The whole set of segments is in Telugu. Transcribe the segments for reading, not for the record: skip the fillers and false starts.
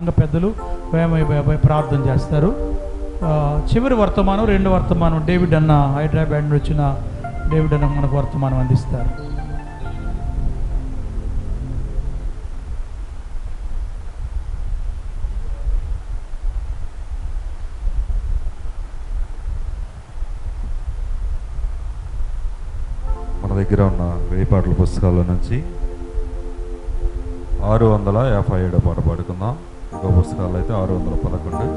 పెద్దలు వేమయ్య ప్రార్థన చేస్తారు. చివరి వర్తమానం, రెండు వర్తమానం డేవిడ్ అన్న, హైదరాబాద్ నుండి వచ్చిన డేవిడ్ అన్న మనకు వర్తమానం అందిస్తారు. మన దగ్గర ఉన్న వెయ్యి పాటల పుస్తకాల నుంచి 657 పాట పాడుకుందాం. ఇంకో పుస్తకాలు అయితే 611.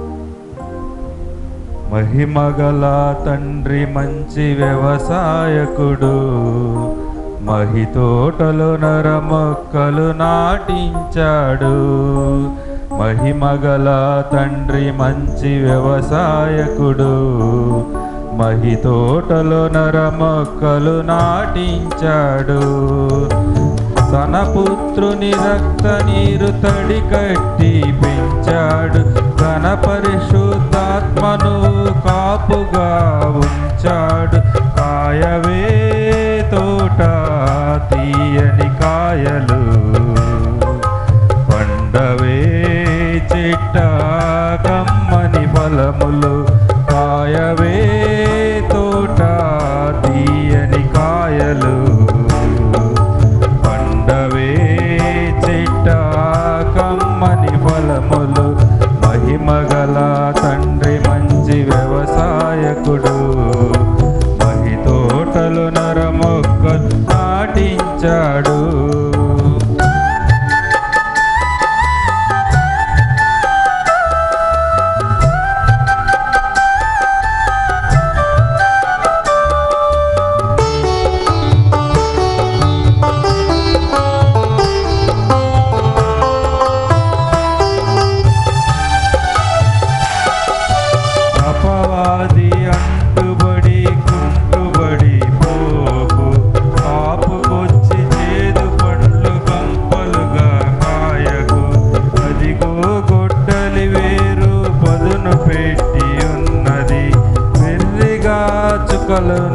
మహిమగల తండ్రి మంచి వ్యవసాయకుడు, మహి తోటలో నరమొక్కలు నాటించాడు. మహిమగల తండ్రి మంచి వ్యవసాయకుడు, మహి తోటలో నరమొక్కలు నాటించాడు. తన పుత్రుని రక్త నీరు తడి కట్టి పెంచాడు. తన పరిశుద్ధాత్మను కాపుగా ఉంచాడు. కాయవే తోట తీయని కాయలు, పండవే చెట్ట కమ్మని ఫలములు. కాయవే తోట తీయని కాయలు, కమ్మని ఫలములు. మహిమగల తండ్రి మంచి వ్యవసాయకుడు, మహి తోటలు నరమొక్కలు నాటించాడు.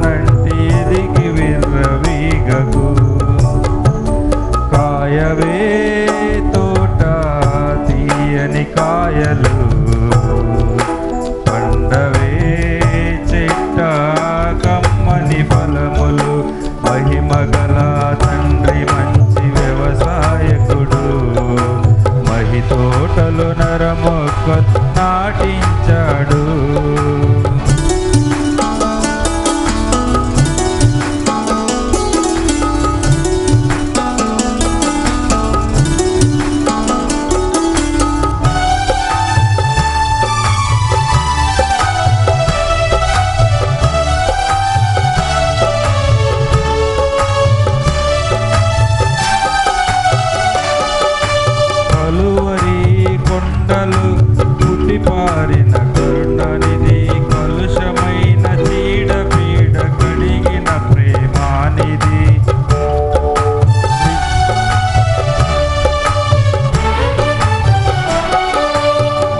నంటి ఎదిగి విర్రవీగకు. కాయవే తోట తీయని కాయలు, పండవే చెట్ట కమ్మని ఫలములు. మహిమగల తండ్రి మంచి వ్యవసాయకుడు, మహి తోటలు నరమొక్కలు నాటించాడు. పారిన కరుణనిధి, కలుషమైన చీడ పీడ కడిగిన ప్రేమానిధి.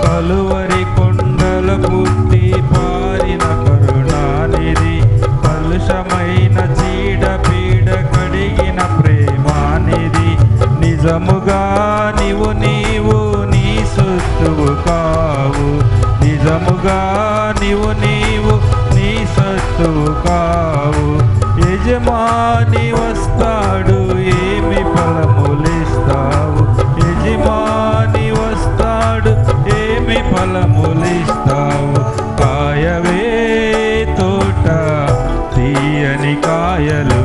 కలువరి కొండల పుట్టి పారిన కరుణానిధి, కలుషమైన చీడ పీడ కడిగిన ప్రేమానిధి. నిజముగా నీవు నీ సొత్తువు కావు, నిజముగా నీవు నీ సొత్తువు కావు. యజమాని వస్తాడు, ఏమి ఫలములిస్తావు. యజమాని వస్తాడు, ఏమి ఫలములిస్తావు. కాయవే తోట తీయని కాయలు,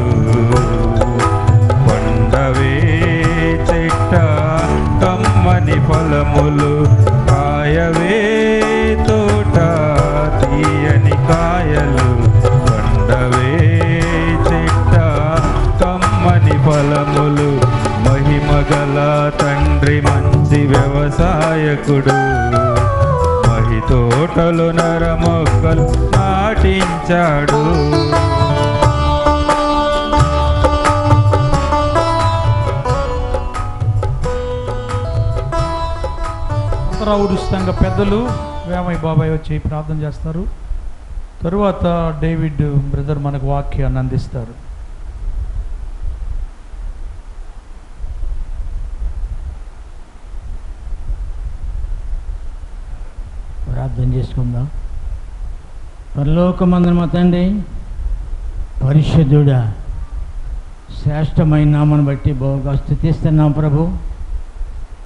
పండవే చెట్ట కమ్మని ఫలములు. కాయవే తోట తీయని కాయలు, పండవే చెట్ట కమ్మని ఫలములు. మహిమగల తండ్రి మంచి వ్యవసాయకుడు, మహి తోటలు నరమొక్కలు నాటించాడు. రావుడు సంఘ పెద్దలు వేమయ్య బాబాయ్ వచ్చి ప్రార్థన చేస్తారు. తరువాత డేవిడ్ బ్రదర్ మనకు వాక్యాన్ని అందిస్తారు. ప్రార్థన చేసుకుందాం. పరలోకమందున మా తండ్రి, పరిశుద్ధుడా, శ్రేష్టమైన నామను బట్టి బహుగా స్తుతిస్తున్నాం ప్రభు.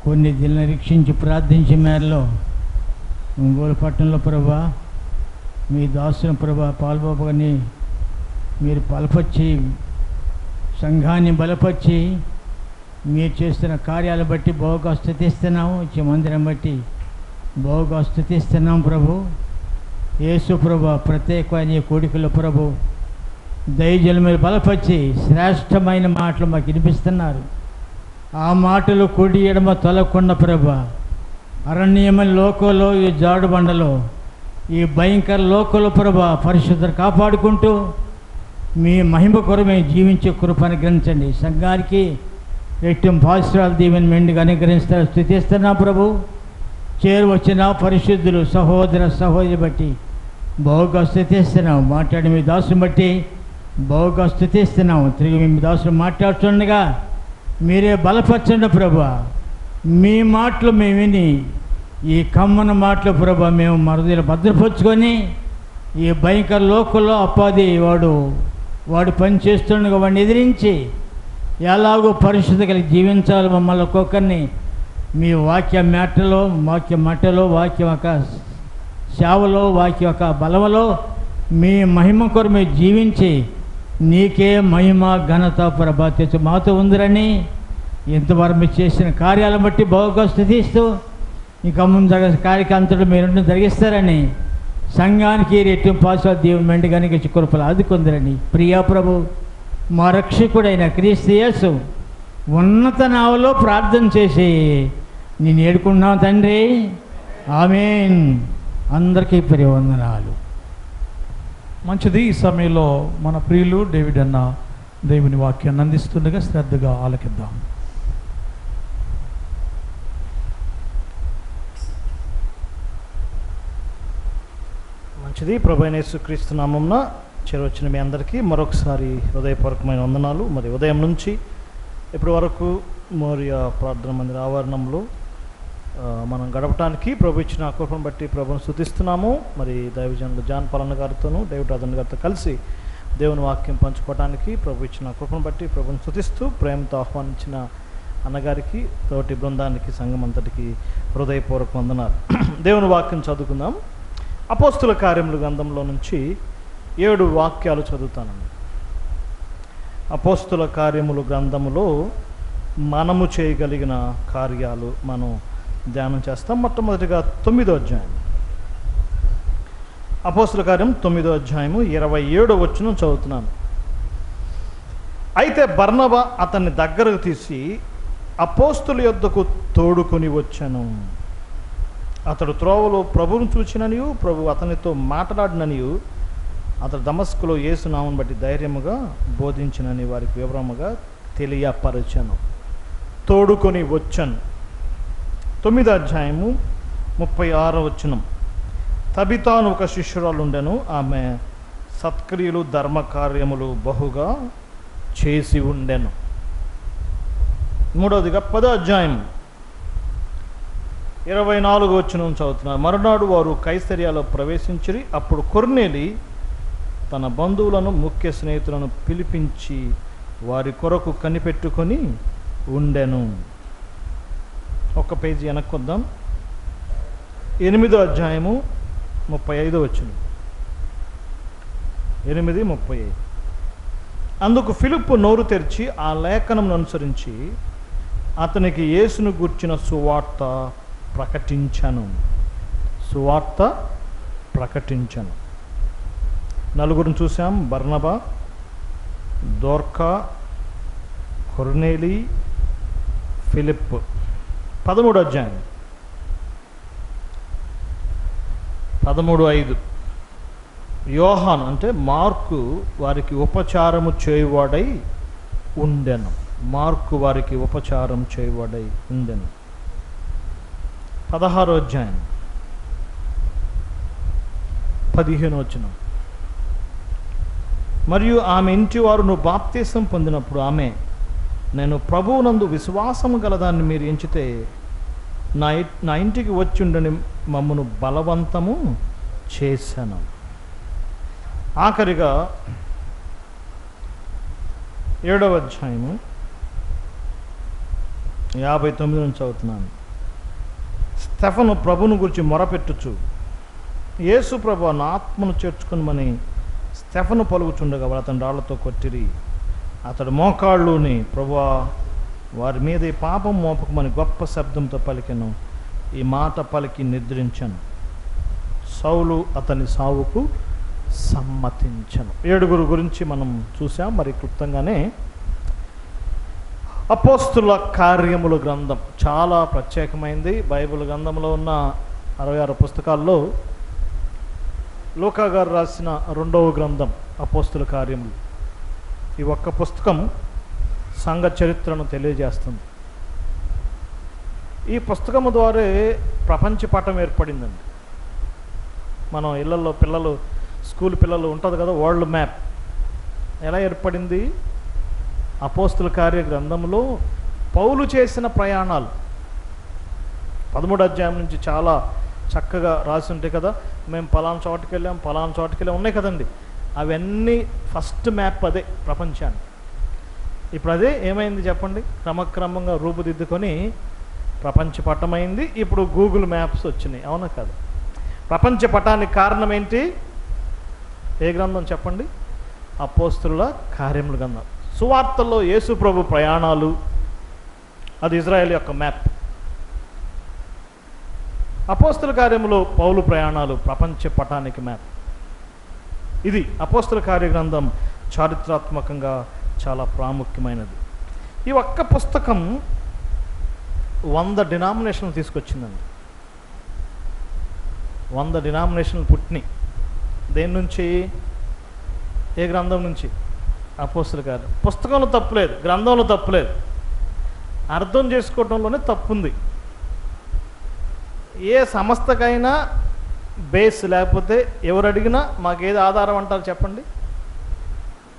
కొన్ని దిన నిరీక్షించి ప్రార్థించే మేరలో ఒంగోలు పట్టణంలో ప్రభా మీ దాసుని ప్రభా పాల్బాబు గారిని మీరు బలపరిచి, సంఘాన్ని బలపరిచి మీరు చేస్తున్న కార్యాలు బట్టి బహుగా స్తుతిస్తున్నాము. ఇచ్చే మందిరం బట్టి బహుగా స్తుతిస్తున్నాం ప్రభు. యేసు ప్రభు ప్రత్యేకమైన కోడికల ప్రభు దైవజనుల మీద బలపరిచి శ్రేష్టమైన మాటలు మాకు వినిపిస్తున్నారు. ఆ మాటలు కుడి ఎడమ తొలగకుండా ప్రభు, అరణ్యమైన లోకంలో, ఈ జాడు బండలో, ఈ భయంకర లోకంలో ప్రభు పరిశుద్ధత కాపాడుకుంటూ మీ మహిమ కొరమే జీవించే కృపను అనుగ్రహించండి. సంఘానికి రెట్టింపు పాశ్రాలు దీవెని మెండుగా అనుగ్రహిస్తారు. స్తుతిస్తున్నా ప్రభు. చేరువచ్చిన పరిశుద్ధులు సహోదర సహోదరి బట్టి బహుగా స్తుతిస్తున్నాం. మాట్లాడి మీ దాసుని బట్టి బహుగా స్తుతిస్తున్నాం. తిరిగి మీ దాసులు మాట్లాడుతుండగా మీరే బలపరచండి ప్రభు. మీ మాటలు మేము విని, ఈ కమ్మన మాటలు ప్రభు మేము మరుదలు భద్రపరుచుకొని, ఈ భయంకర లోకంలో అప్పాది వాడు పని చేస్తుండగా వాడిని ఎదిరించి ఎలాగో పరిశుద్ధ కలిగి జీవించాలి. మమ్మల్ని ఒక్కొక్కరిని మీ వాక్య మాటలో, వాక్యం యొక్క సేవలో, వాక్యం యొక్క బలములో మీ మహిమ కొరకు మీరు జీవించి నీకే మహిమ ఘనత ప్రభావం మాతో ఉందిరని ఇంతవరకు మీరు చేసిన కార్యాలను బట్టి బహుగా స్తుతిస్తూ ఇంకా ముందు కార్యక్రమంతో మీరు జరిగిస్తారని సంఘానికి రెట్టింపు పాశ్వాలు దేవుని మెండుగానికి కృపలు ఆదుకుందిరని ప్రియా ప్రభు మా రక్షకుడైన క్రీస్తు యేసు ఉన్నత నామములో ప్రార్థన చేసి నేను ఏడుకున్నాం తండ్రి. ఆమేన్. అందరికీ వందనాలు. మంచిది. ఈ సమయంలో మన ప్రియులు డేవిడ్ అన్న దేవుని వాక్యాన్ని అందిస్తుండగా శ్రద్ధగా ఆలకిద్దాం. మంచిది. ప్రభువైన యేసుక్రీస్తు నామమున చేరవచ్చిన మీ అందరికీ మరొకసారి హృదయపూర్వకమైన వందనాలు. మరి ఉదయం నుంచి ఇప్పటి వరకు మోరియా ప్రార్థన మందిర ఆవరణంలో మనం గడపడానికి ప్రభు ఇచ్చిన కృపను బట్టి ప్రభువును స్తుతిస్తున్నాము. మరి దైవజనులు జాన్ పాలన్న గారితోనూ డేవిడ్ రాజన్ గారితో కలిసి దేవుని వాక్యం పంచుకోవడానికి ప్రభు ఇచ్చిన కృపను బట్టి ప్రభువును స్తుతిస్తూ ప్రేమతో ఆహ్వానించిన అన్నగారికి, తోటి బృందానికి, సంఘం అంతటికి హృదయపూర్వక వందనాలు. దేవుని వాక్యం చదువుకుందాం. అపోస్తుల కార్యముల గ్రంథంలో నుంచి 7 వాక్యాలు చదువుతానండి. అపోస్తుల కార్యముల గ్రంథములో మనము చేయగలిగిన కార్యాలు మనం ధ్యానం చేస్తాం. మొట్టమొదటిగా 9వ అధ్యాయం, అపోస్తుల కార్యం 9వ అధ్యాయము 27వ వచనం చదువుతున్నాను. అయితే బర్నబా అతన్ని దగ్గరకు తీసి అపోస్తుల యొద్దకు తోడుకొని వచ్చాను. అతడు త్రోవలో ప్రభువును చూచిననియు, ప్రభు అతనితో మాట్లాడిననియు, అతడు దమస్కులో యేసునామం బట్టి ధైర్యముగా బోధించినని వారికి వివరముగా తెలియపరచను. తోడుకొని వచ్చాను. 9వ అధ్యాయము 36వ వచనం. తబితాను ఒక శిష్యురాలు ఉండెను. ఆమె సత్క్రియలు ధర్మకార్యములు బహుగా చేసి ఉండెను. 3వదిగా 10వ అధ్యాయం 24వ వచనం చదువుతున్నారు. మరునాడు వారు కైసరియాలో ప్రవేశించిరి. అప్పుడు కొర్నేలి తన బంధువులను, ముఖ్య స్నేహితులను పిలిపించి వారి కొరకు కనిపెట్టుకొని ఉండెను. ఒక పేజీ వెనక్కి వద్దాం. 8వ అధ్యాయము 35వ వచనం. 8:35. అందుకు ఫిలిప్పు నోరు తెరిచి ఆ లేఖనం అనుసరించి అతనికి యేసును గూర్చిన సువార్త ప్రకటించను. నలుగురిని చూసాం. బర్నబా, దోర్కా, కొర్నేలి, ఫిలిప్. 13వ అధ్యాయం 13:5. యోహాను అంటే మార్కు వారికి ఉపచారము చేయువాడై ఉండెను. 16వ అధ్యాయం 15వ వచనం. మరియు ఆమె ఇంటి వారు నువ్వు బాప్తీసం పొందినప్పుడు ఆమె, నేను ప్రభువునందు విశ్వాసము గలదాన్ని మీరు ఎంచితే నా ఇంటికి వచ్చిండని మమ్మను బలవంతము చేశాను. ఆఖరిగా 7వ అధ్యాయము 59 నుంచి చదువుతున్నాను. స్టెఫను ప్రభుని గురించి మొరపెట్టుచు, యేసు ప్రభు నా ఆత్మను చేర్చుకునమని స్టెఫను పలుకుచుండగా వారు అతని రాళ్లతో కొట్టిరి. అతడు మోకాళ్ళుని, ప్రభువా వారి మీద ఈ పాపం మోపకమని గొప్ప శబ్దంతో పలికెను. ఈ మాట పలికి నిద్రించను. సౌలు అతని సావుకు సమ్మతించను. 7 గురించి మనం చూసాం. మరి క్లుప్తంగానే అపోస్తుల కార్యముల గ్రంథం చాలా ప్రత్యేకమైంది. బైబిల్ గ్రంథంలో ఉన్న 66 పుస్తకాల్లో లూకా గారు రాసిన 2వ గ్రంథం అపోస్తుల కార్యములు. ఈ ఒక్క పుస్తకం సంఘ చరిత్రను తెలియజేస్తుంది. ఈ పుస్తకము ద్వారా ప్రపంచ పటం ఏర్పడిందండి. మనం ఇళ్లలో పిల్లలు, స్కూల్ పిల్లలు ఉంటుంది కదా, వరల్డ్ మ్యాప్ ఎలా ఏర్పడింది? అపోస్తుల కార్య గ్రంథంలో పౌలు చేసిన ప్రయాణాలు 13వ అధ్యాయం నుంచి చాలా చక్కగా రాసి ఉంటాయి కదా. మేము పలానా చోటుకి వెళ్ళాం, పలానా చోటుకి వెళ్ళాం ఉన్నాయి కదండి. అవన్నీ ఫస్ట్ మ్యాప్ అదే ప్రపంచాన్ని. ఇప్పుడు అదే ఏమైంది చెప్పండి? క్రమక్రమంగా రూపుదిద్దుకొని ప్రపంచ పటమైంది. ఇప్పుడు గూగుల్ మ్యాప్స్ వచ్చినాయి, అవునా కదా? ప్రపంచ పటానికి కారణం ఏంటి? ఏ గ్రంథం చెప్పండి? అపోస్తుల కార్యముల గ్రంథం. సువార్తల్లో యేసు ప్రభు ప్రయాణాలు, అది ఇజ్రాయెల్ యొక్క మ్యాప్. అపోస్తుల కార్యములో పౌలు ప్రయాణాలు ప్రపంచ పటానికి మ్యాప్. ఇది అపోస్తుల కార్య గ్రంథం చారిత్రాత్మకంగా చాలా ప్రాముఖ్యమైనది. ఈ ఒక్క పుస్తకం 100 డినామినేషన్లు తీసుకొచ్చిందండి. 100 డినామినేషన్లు పుట్టినాయి. దేని నుంచి? ఏ గ్రంథం నుంచి? అపోస్తుల కార్యం. పుస్తకంలో తప్పులేదు, గ్రంథంలో తప్పులేదు, అర్థం చేసుకోవడంలోనే తప్పుంది. ఏ సంస్థకైనా బేస్ లేకపోతే ఎవరు అడిగినా మాకేది ఆధారం అంటారు చెప్పండి?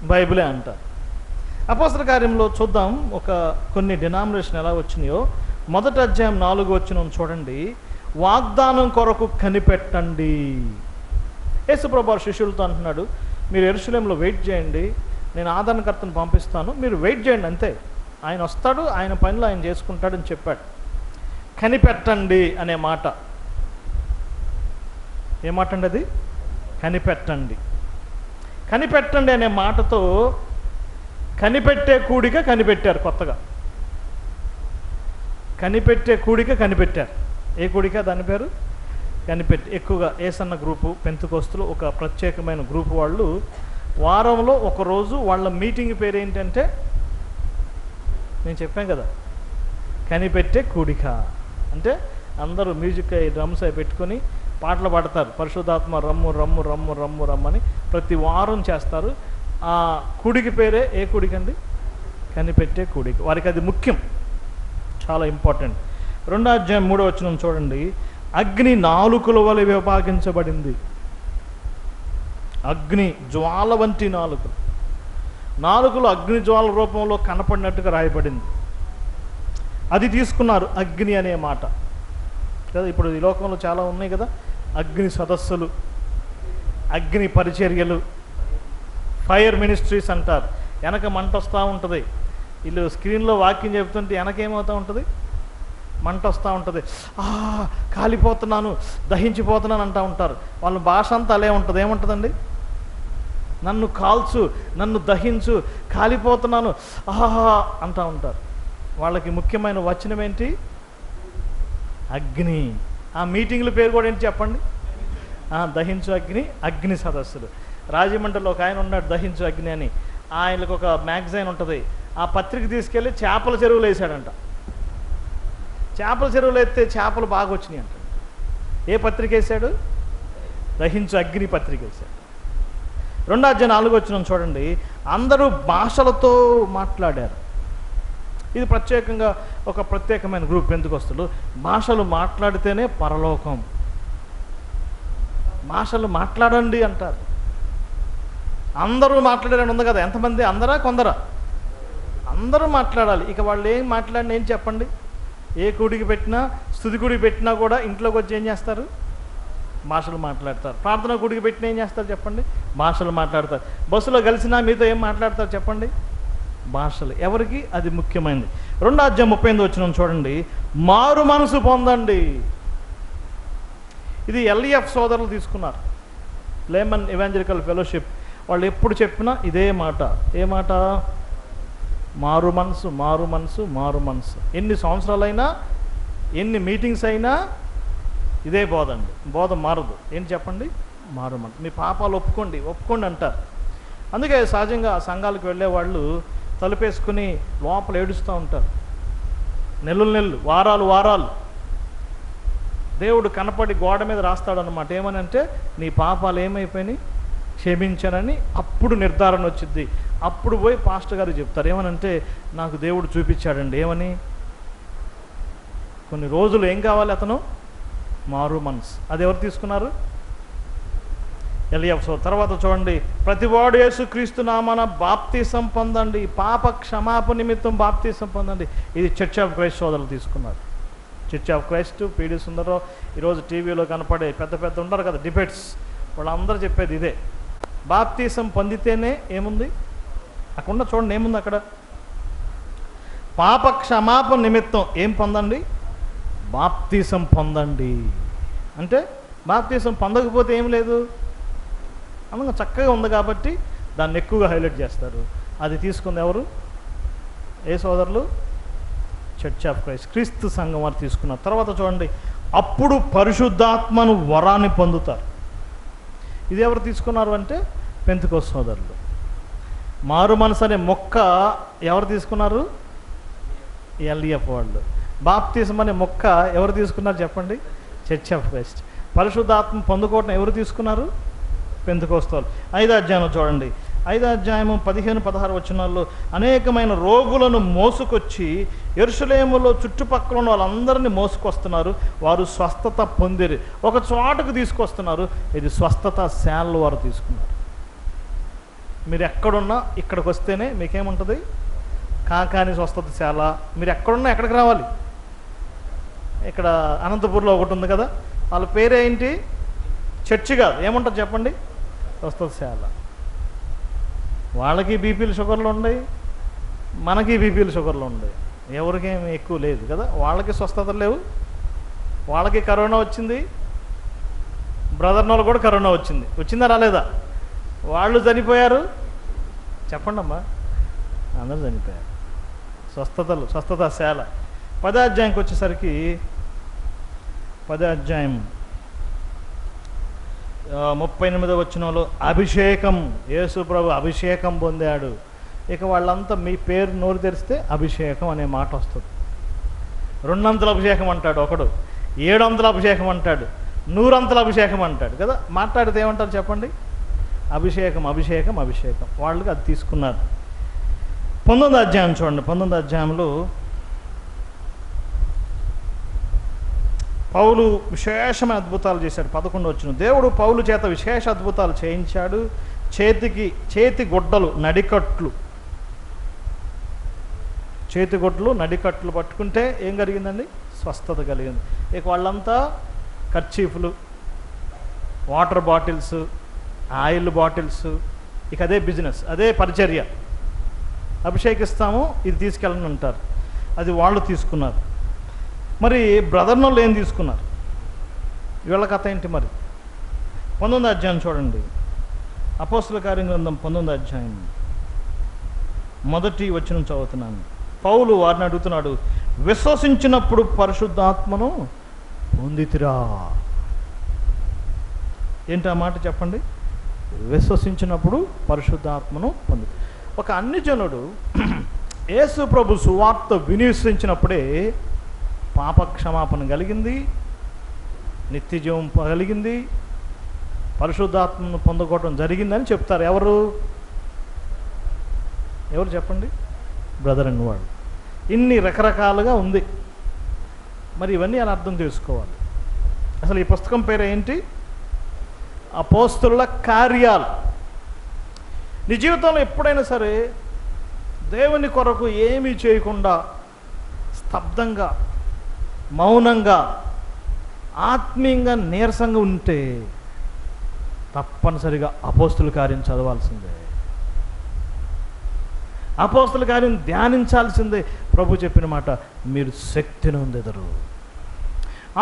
బైబిలే అంటారు. అపోస్తుల కార్యంలో చూద్దాం కొన్ని డినామినేషన్ ఎలా వచ్చినాయో. 1వ అధ్యాయం 4వ వచనం చూడండి. వాగ్దానం కొరకు కనిపెట్టండి. యేసుప్రభు శిష్యులతో అంటున్నాడు, మీరు యెరూషలేములో వెయిట్ చేయండి, నేను ఆదరణకర్తను పంపిస్తాను, మీరు వెయిట్ చేయండి అంతే. ఆయన వస్తాడు, ఆయన పనులు ఆయన చేసుకుంటాడని చెప్పాడు. కనిపెట్టండి అనే మాట, ఏ మాట అండి అది? కనిపెట్టండి. కనిపెట్టండి అనే మాటతో కనిపెట్టే కూడిక కనిపెట్టారు. కొత్తగా కనిపెట్టే కూడిక కనిపెట్టారు. ఏ కూడిక? దాని పేరు కనిపెట్టి. ఎక్కువగా ఏసన్న గ్రూపు, పెంతెకోస్తులు ఒక ప్రత్యేకమైన గ్రూపు వాళ్ళు వారంలో ఒకరోజు వాళ్ళ మీటింగ్ పేరు ఏంటంటే, నేను చెప్పాను కదా, కనిపెట్టే కూడిక. అంటే అందరూ మ్యూజిక్ డ్రమ్స్ అవి పెట్టుకొని పాటలు పాడతారు. పరిశుద్ధాత్మ రమ్ము రమ్ము రమ్ము రమ్ము రమ్మని ప్రతి వారం చేస్తారు. ఆ కూడిక పేరే ఏ కూడిక అండి? కనిపెట్టే కూడిక. వారికి అది ముఖ్యం, చాలా ఇంపార్టెంట్. 2వ అధ్యాయం 3వ వచనం చూడండి. అగ్ని నాలుకల వలె విభాగించబడింది. అగ్ని జ్వాల వంటి నాలుకలు. నాలుకలు అగ్ని జ్వాల రూపంలో కనపడినట్టుగా రాయబడింది. అది తీసుకున్నారు, అగ్ని అనే మాట కదా. ఇప్పుడు ఈ లోకంలో చాలా ఉన్నాయి కదా, అగ్ని సదస్సులు, అగ్ని పరిచర్యలు, ఫైర్ మినిస్ట్రీస్ అంటారు. వెనక మంట వస్తూ ఉంటుంది. వీళ్ళు స్క్రీన్లో వాక్యం చెబుతుంటే వెనకేమవుతూ ఉంటుంది? మంట వస్తూ ఉంటుంది. కాలిపోతున్నాను, దహించిపోతున్నాను అంటూ ఉంటారు. వాళ్ళ భాష అంతా అలే ఉంటుంది. ఏముంటుందండి? నన్ను కాల్చు, నన్ను దహించు, కాలిపోతున్నాను అంటూ ఉంటారు. వాళ్ళకి ముఖ్యమైన వచనం ఏంటి? అగ్ని. ఆ మీటింగ్ల పేరు కూడా ఏంటి చెప్పండి? దహించు అగ్ని, అగ్ని సదస్సులు. రాజమండ్రిలో ఒక ఆయన ఉన్నాడు, దహించు అగ్ని అని. ఆయనకు ఒక మ్యాగజైన్ ఉంటుంది. ఆ పత్రిక తీసుకెళ్ళి చేపల చెరువులు వేసాడంట. చేపల చెరువులు వేస్తే చేపలు బాగా వచ్చినాయి అంట. ఏ పత్రిక వేశాడు? దహించు అగ్ని పత్రిక వేశాడు. 2వ అధ్యాయం 4వ వచనం చూడండి. అందరూ భాషలతో మాట్లాడారు. ఇది ప్రత్యేకంగా ఒక ప్రత్యేకమైన గ్రూప్ పెంతెకోస్తులు. భాషలు మాట్లాడితేనే పరలోకం. భాషలు మాట్లాడండి అంటారు. అందరూ మాట్లాడారని ఉంది కదా. ఎంతమంది? అందరా కొందరా? అందరూ మాట్లాడాలి. ఇక వాళ్ళు ఏం మాట్లాడిన ఏం చెప్పండి? ఏ కూడికి పెట్టినా, స్తుతి కూడికి పెట్టినా కూడా ఇంట్లోకి వచ్చి ఏం చేస్తారు? భాషలు మాట్లాడతారు. ప్రార్థన కూడికి పెట్టినా ఏం చేస్తారు చెప్పండి? భాషలు మాట్లాడతారు. బస్సులో కలిసినా మీతో ఏం మాట్లాడతారు చెప్పండి? భాషలు. ఎవరికి? అది ముఖ్యమైనది. 2వ అధ్యాయం 38 వచనం చూడండి. మారు మనసు పొందండి. ఇది ఎల్ఈఎఫ్ సోదరులు తీసుకున్నారు, లేమన్ ఎవాంజలికల్ ఫెలోషిప్. వాళ్ళు ఎప్పుడు చెప్పినా ఇదే మాట. ఏ మాట? మారు మనసు, మారు మనసు, మారు మనసు. ఎన్ని సంవత్సరాలైనా, ఎన్ని మీటింగ్స్ అయినా ఇదే బోధ అండి. బోధ మారదు. ఏంటి చెప్పండి? మారు మనసు. మీ పాపాలు ఒప్పుకోండి, ఒప్పుకోండి అంటారు. అందుకే సహజంగా సంఘాలకు వెళ్ళే వాళ్ళు తలుపేసుకుని లోపల ఏడుస్తూ ఉంటారు. నెలలు, వారాలు. దేవుడు కనపడి గోడ మీద రాస్తాడనమాట. ఏమని అంటే, నీ పాపాలు ఏమైపోయినాయి, క్షమించానని. అప్పుడు నిర్ధారణ వచ్చింది. అప్పుడు పోయి పాస్టర్ గారు చెప్తారు. ఏమనంటే, నాకు దేవుడు చూపించాడండి. ఏమని? కొన్ని రోజులు ఏం కావాలి అతను? మారు మనసు. అది ఎవరు తీసుకున్నారు? ఎలియఫ్. తర్వాత చూడండి, ప్రతివాడు యేసుక్రీస్తు నామమున బాప్తీసం పొందండి, పాప క్షమాపణ నిమిత్తం బాప్తీసం పొందండి. ఇది చర్చ్ ఆఫ్ క్రైస్ట్ సోదరులు తీసుకున్నారు. చర్చ్ ఆఫ్ క్రైస్ట్, పిడి సుందరరావు, ఈరోజు టీవీలో కనపడే పెద్ద ఉంటారు కదా డిబేట్స్, వాళ్ళందరూ చెప్పేది ఇదే. బాప్తీసం పొందితేనే ఏముంది అక్కడ చూడండి, ఏముంది అక్కడ? పాప క్షమాపణ నిమిత్తం ఏం పొందండి? బాప్తీసం పొందండి. అంటే బాప్తీసం పొందకపోతే ఏం లేదు, అందులో చక్కగా ఉంది కాబట్టి దాన్ని ఎక్కువగా హైలైట్ చేస్తారు. అది తీసుకుంది ఎవరు? ఏ సోదరులు? చర్చ్ ఆఫ్ క్రైస్ట్, క్రీస్తు సంఘం వారు తీసుకున్నారు. తర్వాత చూడండి, అప్పుడు పరిశుద్ధాత్మను వరాన్ని పొందుతారు. ఇది ఎవరు తీసుకున్నారు అంటే పెంతెకోస్తు సోదరులు. మారు మనసు అనే మొక్క ఎవరు తీసుకున్నారు? ఎల్ఈఎఫ్ వాళ్ళు. బాప్తిజం అనే మొక్క ఎవరు తీసుకున్నారు చెప్పండి? Church of Christ. పరిశుద్ధాత్మ పొందుకోవటం ఎవరు తీసుకున్నారు? పెంతెకోస్తు వాళ్ళు. 5వ అధ్యాయం చూడండి. 5వ అధ్యాయము 15-16 వచనాల్లో, అనేకమైన రోగులను మోసుకొచ్చి యెరూషలేములో చుట్టుపక్కల ఉన్న వాళ్ళందరినీ మోసుకొస్తున్నారు. వారు స్వస్థత పొందిరి. ఒక చోటకు తీసుకొస్తున్నారు. ఇది స్వస్థత శాలలు వారు తీసుకున్నారు. మీరు ఎక్కడున్నా ఇక్కడికి వస్తేనే మీకేముంటుంది? కాకాని స్వస్థత శాల. మీరు ఎక్కడున్నా ఎక్కడికి రావాలి? ఇక్కడ అనంతపూర్లో ఒకటి ఉంది కదా, వాళ్ళ పేరేంటి? చర్చి కాదు, ఏముంటుంది చెప్పండి? స్వస్థత శాల. వాళ్ళకి బీపీలు షుగర్లు ఉన్నాయి, మనకి బీపీలు షుగర్లు ఉన్నాయి. ఎవరికేమి ఎక్కువ లేదు కదా. వాళ్ళకి స్వస్థతలు లేవు, వాళ్ళకి కరోనా వచ్చింది, బ్రదర్ వాళ్ళు కూడా కరోనా వచ్చిందా రాలేదా? వాళ్ళు చనిపోయారు, చెప్పండి అమ్మా, అందరూ చనిపోయారు. స్వస్థత శాల. 10వ అధ్యాయంకి వచ్చేసరికి 10వ అధ్యాయం 38వ వచనంలో అభిషేకం, యేసు ప్రభు అభిషేకం పొందాడు. ఇక వాళ్ళంతా మీ పేరు నోరు తెరిస్తే అభిషేకం అనే మాట వస్తుంది. 200 అభిషేకం అంటాడు ఒకడు, 700 అభిషేకం అంటాడు, 100 అభిషేకం అంటాడు కదా. మాట్లాడితే ఏమంటారు చెప్పండి? అభిషేకం. వాళ్ళకి అది తీసుకున్నారు. 19వ అధ్యాయం చూడండి. 19వ అధ్యాయంలో పౌలు విశేషమైన అద్భుతాలు చేశాడు. 11వ వచనం, దేవుడు పౌలు చేత విశేష అద్భుతాలు చేయించాడు. చేతి గుడ్డలు, నడికట్లు పట్టుకుంటే ఏం కలిగిందండి? స్వస్థత కలిగింది. ఇక వాళ్ళంతా కర్చీఫ్లు, వాటర్ బాటిల్స్, ఆయిల్ బాటిల్స్, ఇక అదే బిజినెస్, అదే పరిచర్య. అభిషేకిస్తాము, ఇది తీసుకెళ్ళని అంటారు. అది వాళ్ళు తీసుకున్నారు. మరి బ్రదర్ వాళ్ళు ఏం తీసుకున్నారు? వీళ్ళ కథ ఏంటి మరి? 19వ అధ్యాయం చూడండి. అపోస్తల కార్యం గ్రంథం 19వ అధ్యాయం 1వ వచనం చదువుతున్నాను. పౌలు వారిని అడుగుతున్నాడు, విశ్వసించినప్పుడు పరిశుద్ధాత్మను పొందితిరా? ఏంటి ఆ మాట చెప్పండి? విశ్వసించినప్పుడు పరిశుద్ధాత్మను పొంది. ఒక అన్యజనుడు యేసు ప్రభు సువార్త వినియోగించినప్పుడే పాప క్షమాపణ కలిగింది, నిత్యజీవం కలిగింది, పరిశుద్ధాత్మను పొందుకోవటం జరిగిందని చెప్తారు. ఎవరు చెప్పండి? బ్రదర్ అండ్ వాళ్ళు. ఇన్ని రకరకాలుగా ఉంది. మరి ఇవన్నీ అలా అర్థం చేసుకోవాలి. అసలు ఈ పుస్తకం పేరు ఏంటి? అపోస్తలుల కార్యాలు. నీ జీవితంలో ఎప్పుడైనా సరే దేవుని కొరకు ఏమీ చేయకుండా స్తబ్దంగా మౌనంగా ఆత్మీయంగా నీరసంగా ఉంటే తప్పనిసరిగా అపోస్తుల కార్యం చదవాల్సిందే, అపోస్తుల కార్యం ధ్యానించాల్సిందే. ప్రభు చెప్పిన మాట, మీరు శక్తిని పొందెదరు.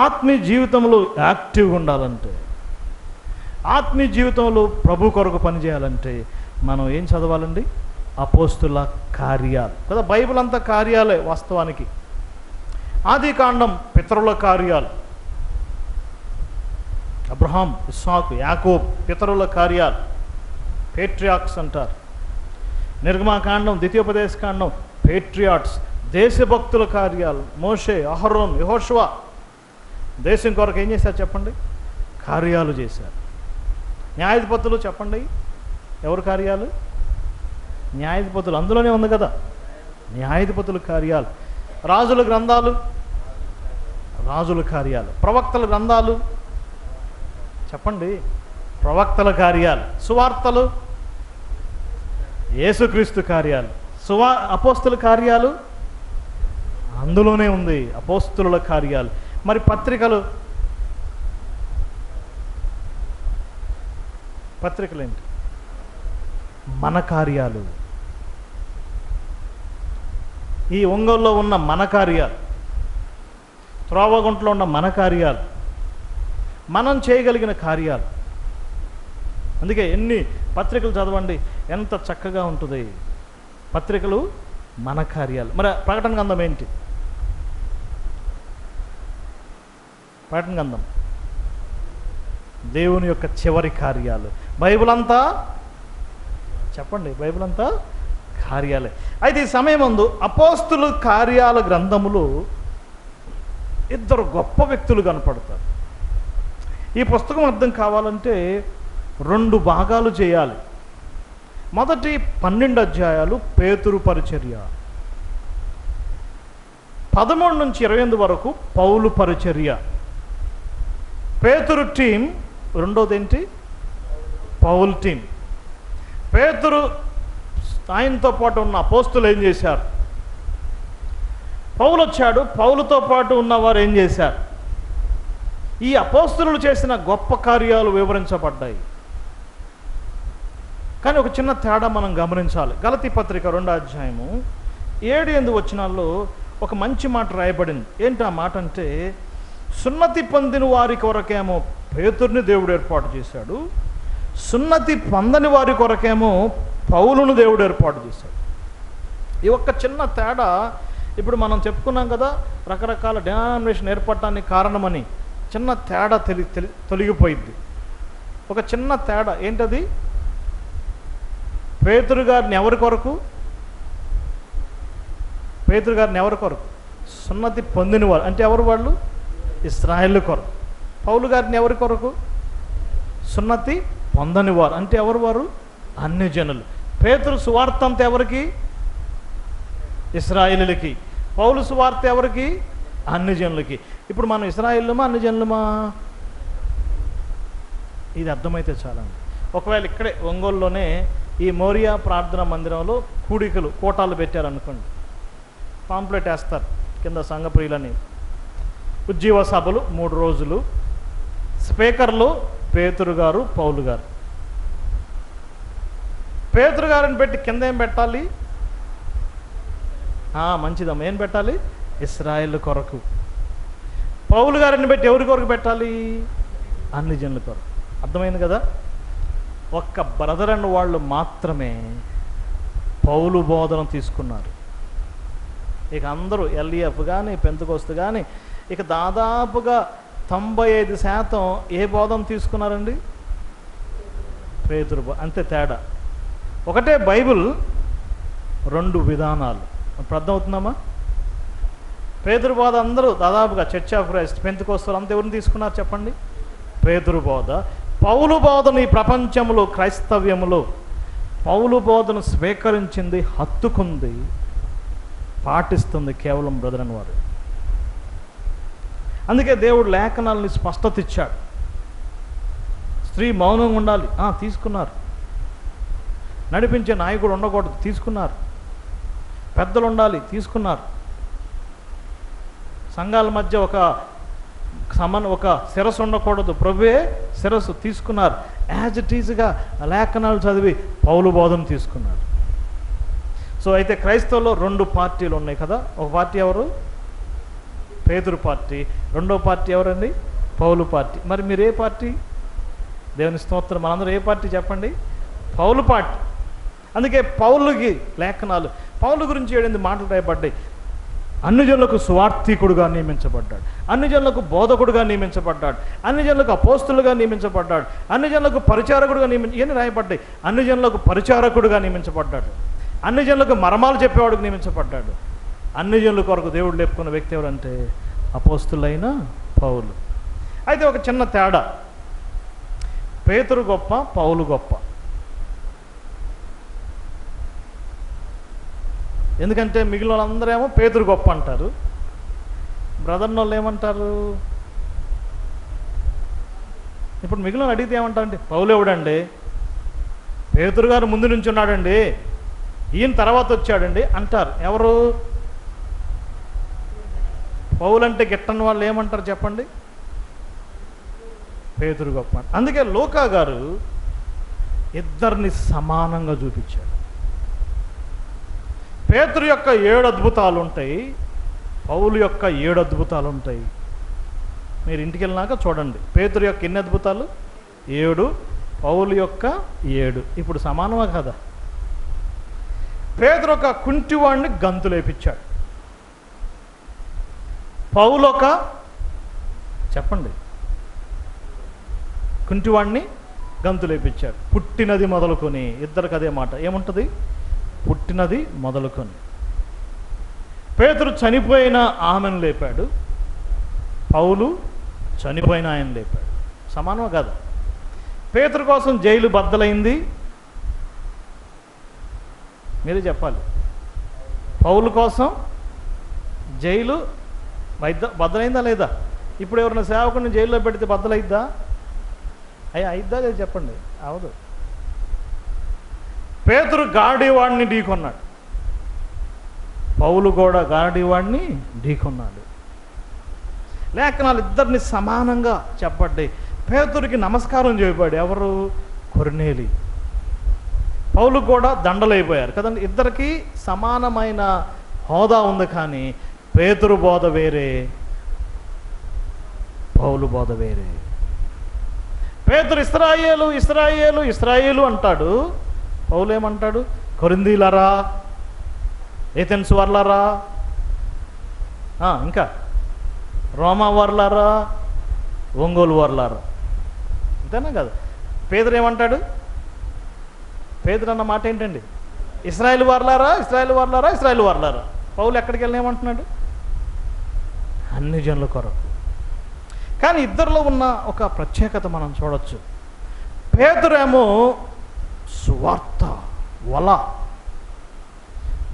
ఆత్మీయ జీవితంలో యాక్టివ్గా ఉండాలంటే, ఆత్మీయ జీవితంలో ప్రభు కొరకు పనిచేయాలంటే మనం ఏం చదవాలండి? అపోస్తుల కార్యాలు కదా. బైబిల్ అంతా కార్యాలే వాస్తవానికి. ఆది కాండం పితరుల కార్యాలు, అబ్రహాం, ఇస్సాకు, యాకోబ్ పితరుల కార్యాలు, పేట్రియాక్స్ అంటారు. నిర్గమాకాండం, ద్వితీయోపదేశకాండం పేట్రియాట్స్, దేశభక్తుల కార్యాలు. మోషే, అహరోన్, యెహోషువ దేశం కొరకు ఏం చేశారు చెప్పండి? కార్యాలు చేశారు. న్యాయాధిపతులు చెప్పండి, ఎవరు కార్యాలు? న్యాయాధిపతులు, అందులోనే ఉంది కదా న్యాయాధిపతుల కార్యాలు. రాజుల గ్రంథాలు, రాజుల కార్యాలు. ప్రవక్తల గ్రంథాలు చెప్పండి, ప్రవక్తల కార్యాలు. సువార్తలు, యేసుక్రీస్తు కార్యాలు. అపోస్తుల కార్యాలు అందులోనే ఉంది, అపోస్తుల కార్యాలు. మరి పత్రికలు, పత్రికలు ఏంటి? మన కార్యాలు. ఈ ఒంగోలులో ఉన్న మన కార్యాలు, త్రోవగుంటలో ఉన్న మన కార్యాలు, మనం చేయగలిగిన కార్యాలు. అందుకే ఎన్ని పత్రికలు చదవండి, ఎంత చక్కగా ఉంటుంది. పత్రికలు మన కార్యాలు. మరి ప్రకటన గ్రంథం ఏంటి? ప్రకటన గ్రంథం దేవుని యొక్క చివరి కార్యాలు. బైబిల్ అంతా చెప్పండి, బైబిల్ అంతా కార్యాలే. అయితే ఈ సమయమందు అపోస్తుల కార్యాల గ్రంథములు ఇద్దరు గొప్ప వ్యక్తులు కనపడతారు. ఈ పుస్తకం అర్థం కావాలంటే 2 భాగాలు చేయాలి. మొదటి 12 అధ్యాయాలు పేతురు పరిచర్య, 13 నుంచి 28 వరకు పౌలు పరిచర్య. పేతురు టీం. రెండోది ఏంటి? పౌలు టీం. పేతురు ఆయనతో పాటు ఉన్న అపోస్తులు ఏం చేశారు? పౌలు వచ్చాడు, పౌలుతో పాటు ఉన్నవారు ఏం చేశారు? ఈ అపోస్తులు చేసిన గొప్ప కార్యాలు వివరించబడ్డాయి. కానీ ఒక చిన్న తేడా మనం గమనించాలి. గలతీ పత్రిక 2వ అధ్యాయము 7-8 వచనాల్లో ఒక మంచి మాట రాయబడింది. ఏంటి ఆ మాట అంటే, సున్నతి పొందిన వారి కొరకేమో పేతుర్ని దేవుడు ఏర్పాటు చేశాడు, సున్నతి పొందని వారి కొరకేమో పౌలును దేవుడు ఏర్పాటు చేశాడు. ఈ ఒక్క చిన్న తేడా ఇప్పుడు మనం చెప్పుకున్నాం కదా, రకరకాల డినామినేషన్ ఏర్పడటానికి కారణమని. చిన్న తేడా తొలగిపోయింది. ఒక చిన్న తేడా ఏంటది? పేతురు గారిని ఎవరి కొరకు? పేతురు గారిని ఎవరి కొరకు? సున్నతి పొందినవారు. అంటే ఎవరు వాళ్ళు? ఇశ్రాయేలు కొరకు. పౌలు గారిని ఎవరి కొరకు? సున్నతి పొందనివారు. అంటే ఎవరు వారు? అన్ని జనులు. పేతురు సువార్త అంతా ఎవరికి? ఇశ్రాయేలులకి. పౌలు సువార్త ఎవరికి? అన్ని జనులకి. ఇప్పుడు మనం ఇశ్రాయేలుమా అన్ని జనులమా? ఇది అర్థమైతే చాలండి. ఒకవేళ ఇక్కడే ఒంగోలులోనే ఈ మోరియా ప్రార్థనా మందిరంలో కోటాలు పెట్టారనుకోండి, పాంప్లెట్ వేస్తారు కింద సంఘప్రియులని. ఉజ్జీవ సభలు 3 రోజులు, స్పీకర్లు పేతురు గారు, పౌలు గారు. పేతురు గారిని పెట్టి కింద ఏం పెట్టాలి? మంచిదమ్మా, ఏం పెట్టాలి? ఇశ్రాయేలు కొరకు. పౌలు గారిని పెట్టి ఎవరి కొరకు పెట్టాలి? అన్ని జనుల కొరకు. అర్థమైంది కదా? ఒక్క బ్రదర్ అన్న వాళ్ళు మాత్రమే పౌలు బోధన తీసుకున్నారు. ఇక అందరూ ఎల్ఈఎఫ్ కానీ పెంతెకోస్తు కానీ ఇక దాదాపుగా 95% ఏ బోధన తీసుకున్నారండి? పేతురు. అంతే తేడా. ఒకటే బైబిల్, 2 విధానాలు. ఇప్పుడు అర్థమవుతుందమ్మా? పేతురు బోధ అందరూ దాదాపుగా చర్చ్ ఆఫ్ క్రైస్ట్, పెంతెకోస్తు అంతా ఎవరిని తీసుకున్నారు చెప్పండి? పేతురు బోధ. పౌలు బోధను ఈ ప్రపంచంలో, క్రైస్తవ్యములో పౌలు బోధను స్వీకరించింది, హత్తుకుంది, పాటిస్తుంది కేవలం బ్రదర్ అని వారు. అందుకే దేవుడు లేఖనాలని స్పష్టత ఇచ్చాడు. స్త్రీ మౌనంగా ఉండాలి, తీసుకున్నారు. నడిపించే నాయకుడు ఉండకూడదు, తీసుకున్నారు. పెద్దలు ఉండాలి, తీసుకున్నారు. సంఘాల మధ్య ఒక శిరస్సు ఉండకూడదు, ప్రభువే శిరస్సు తీసుకున్నారు. యాజ్ ఇట్ ఈజ్గా లేఖనాలు చదివి పౌలు బోధన తీసుకున్నారు. సో అయితే క్రైస్తవుల్లో 2 పార్టీలు ఉన్నాయి కదా. ఒక పార్టీ ఎవరు? పేతురు పార్టీ. రెండో పార్టీ ఎవరండి? పౌలు పార్టీ. మరి మీరు ఏ పార్టీ? దేవుని స్తోత్రం. మనందరూ ఏ పార్టీ చెప్పండి? పౌలు పార్టీ. అందుకే పౌలుకి లేఖనాలు, పౌలు గురించి 8 మాటలు రాయబడ్డాయి. అన్యజనులకు సువార్థికుడుగా నియమించబడ్డాడు, అన్యజనులకు బోధకుడుగా నియమించబడ్డాడు, అన్యజనులకు అపోస్తులుగా నియమించబడ్డాడు, అన్యజనులకు పరిచారకుడుగా ఇవన్నీ రాయబడ్డాయి. అన్యజనులకు పరిచారకుడుగా నియమించబడ్డాడు, అన్యజనులకు మర్మాలు చెప్పేవాడికి నియమించబడ్డాడు. అన్యజనుల కొరకు దేవుడు లేపుకున్న వ్యక్తి ఎవరంటే అపోస్తులైన పౌలు. అయితే ఒక చిన్న తేడా, పేతురు గొప్ప, పౌలు గొప్ప. ఎందుకంటే మిగిలిన వాళ్ళందరూ ఏమో పేతురు గొప్ప అంటారు, బ్రదర్ని వాళ్ళు ఏమంటారు? ఇప్పుడు మిగిలిన అడిగితే ఏమంటారంటే పౌలు ఎవడండి, పేతురు గారు ముందు నుంచి ఉన్నాడండి, ఈయన తర్వాత వచ్చాడండి అంటారు. ఎవరు? పౌలు అంటే గిట్టని వాళ్ళు ఏమంటారు చెప్పండి? పేతురు గొప్ప. అందుకే లోకా గారు ఇద్దరిని సమానంగా చూపించాడు. పేతురు యొక్క 7 అద్భుతాలు ఉంటాయి, పౌలు యొక్క 7 అద్భుతాలు ఉంటాయి. మీరు ఇంటికి వెళ్ళినాక చూడండి. పేతురు యొక్క ఎన్ని అద్భుతాలు? 7. పౌలు యొక్క 7. ఇప్పుడు సమానమా కదా? పేతురు ఒక కుంటివాడిని గంతులేపించాడు, పౌలు ఒక చెప్పండి కుంటివాడిని గంతులేపించాడు. పుట్టినది మొదలుకొని, ఇద్దరికి అదే మాట ఏముంటుంది? పుట్టినది మొదలుకొని. పేతురు చనిపోయిన ఆమెను లేపాడు, పౌలు చనిపోయిన ఆయన లేపాడు. సమానం కాదు? పేతురు కోసం జైలు బద్దలైంది, మీరే చెప్పాలి. పౌలు కోసం జైలు బద్దలైందా లేదా? ఇప్పుడు ఎవరైనా సేవకుని జైల్లో పెడితే బద్దలైద్దా? అయిద్దా లేదా చెప్పండి? అవదు. పేతురు గాడివాడిని ఢీకొన్నాడు, పౌలు కూడా గాడివాడిని ఢీకొన్నాడు. లేఖనాలు ఇద్దరిని సమానంగా చెప్పబడ్డాయి. పేతురికి నమస్కారం చేయబడి ఎవరు? కొర్నేలి. పౌలు కూడా దండలైపోయారు కదండి. ఇద్దరికి సమానమైన హోదా ఉంది, కానీ పేతురు బోధ వేరే, పౌలు బోధ వేరే. పేతురు ఇశ్రాయేలు ఇశ్రాయేలు ఇశ్రాయేలు అంటాడు, పౌలు ఏమంటాడు? కొరింథీలరా, ఏథెన్స్ వార్లారా, ఇంకా రోమా వార్లారా, ఒంగోలు వార్లారా. అంతేనా కదా? పేతురు ఏమంటాడు? పేతురు అన్న మాట ఏంటండి? ఇశ్రాయేలు వార్లారా, ఇశ్రాయేలు వార్లారా, ఇశ్రాయేలు వార్లారా. పౌలు ఎక్కడికి వెళ్ళిన ఏమంటున్నాడు? అన్ని జనుల కొరకు. కానీ ఇద్దరిలో ఉన్న ఒక ప్రత్యేకత మనం చూడొచ్చు. పేతురేమో సువార్త వల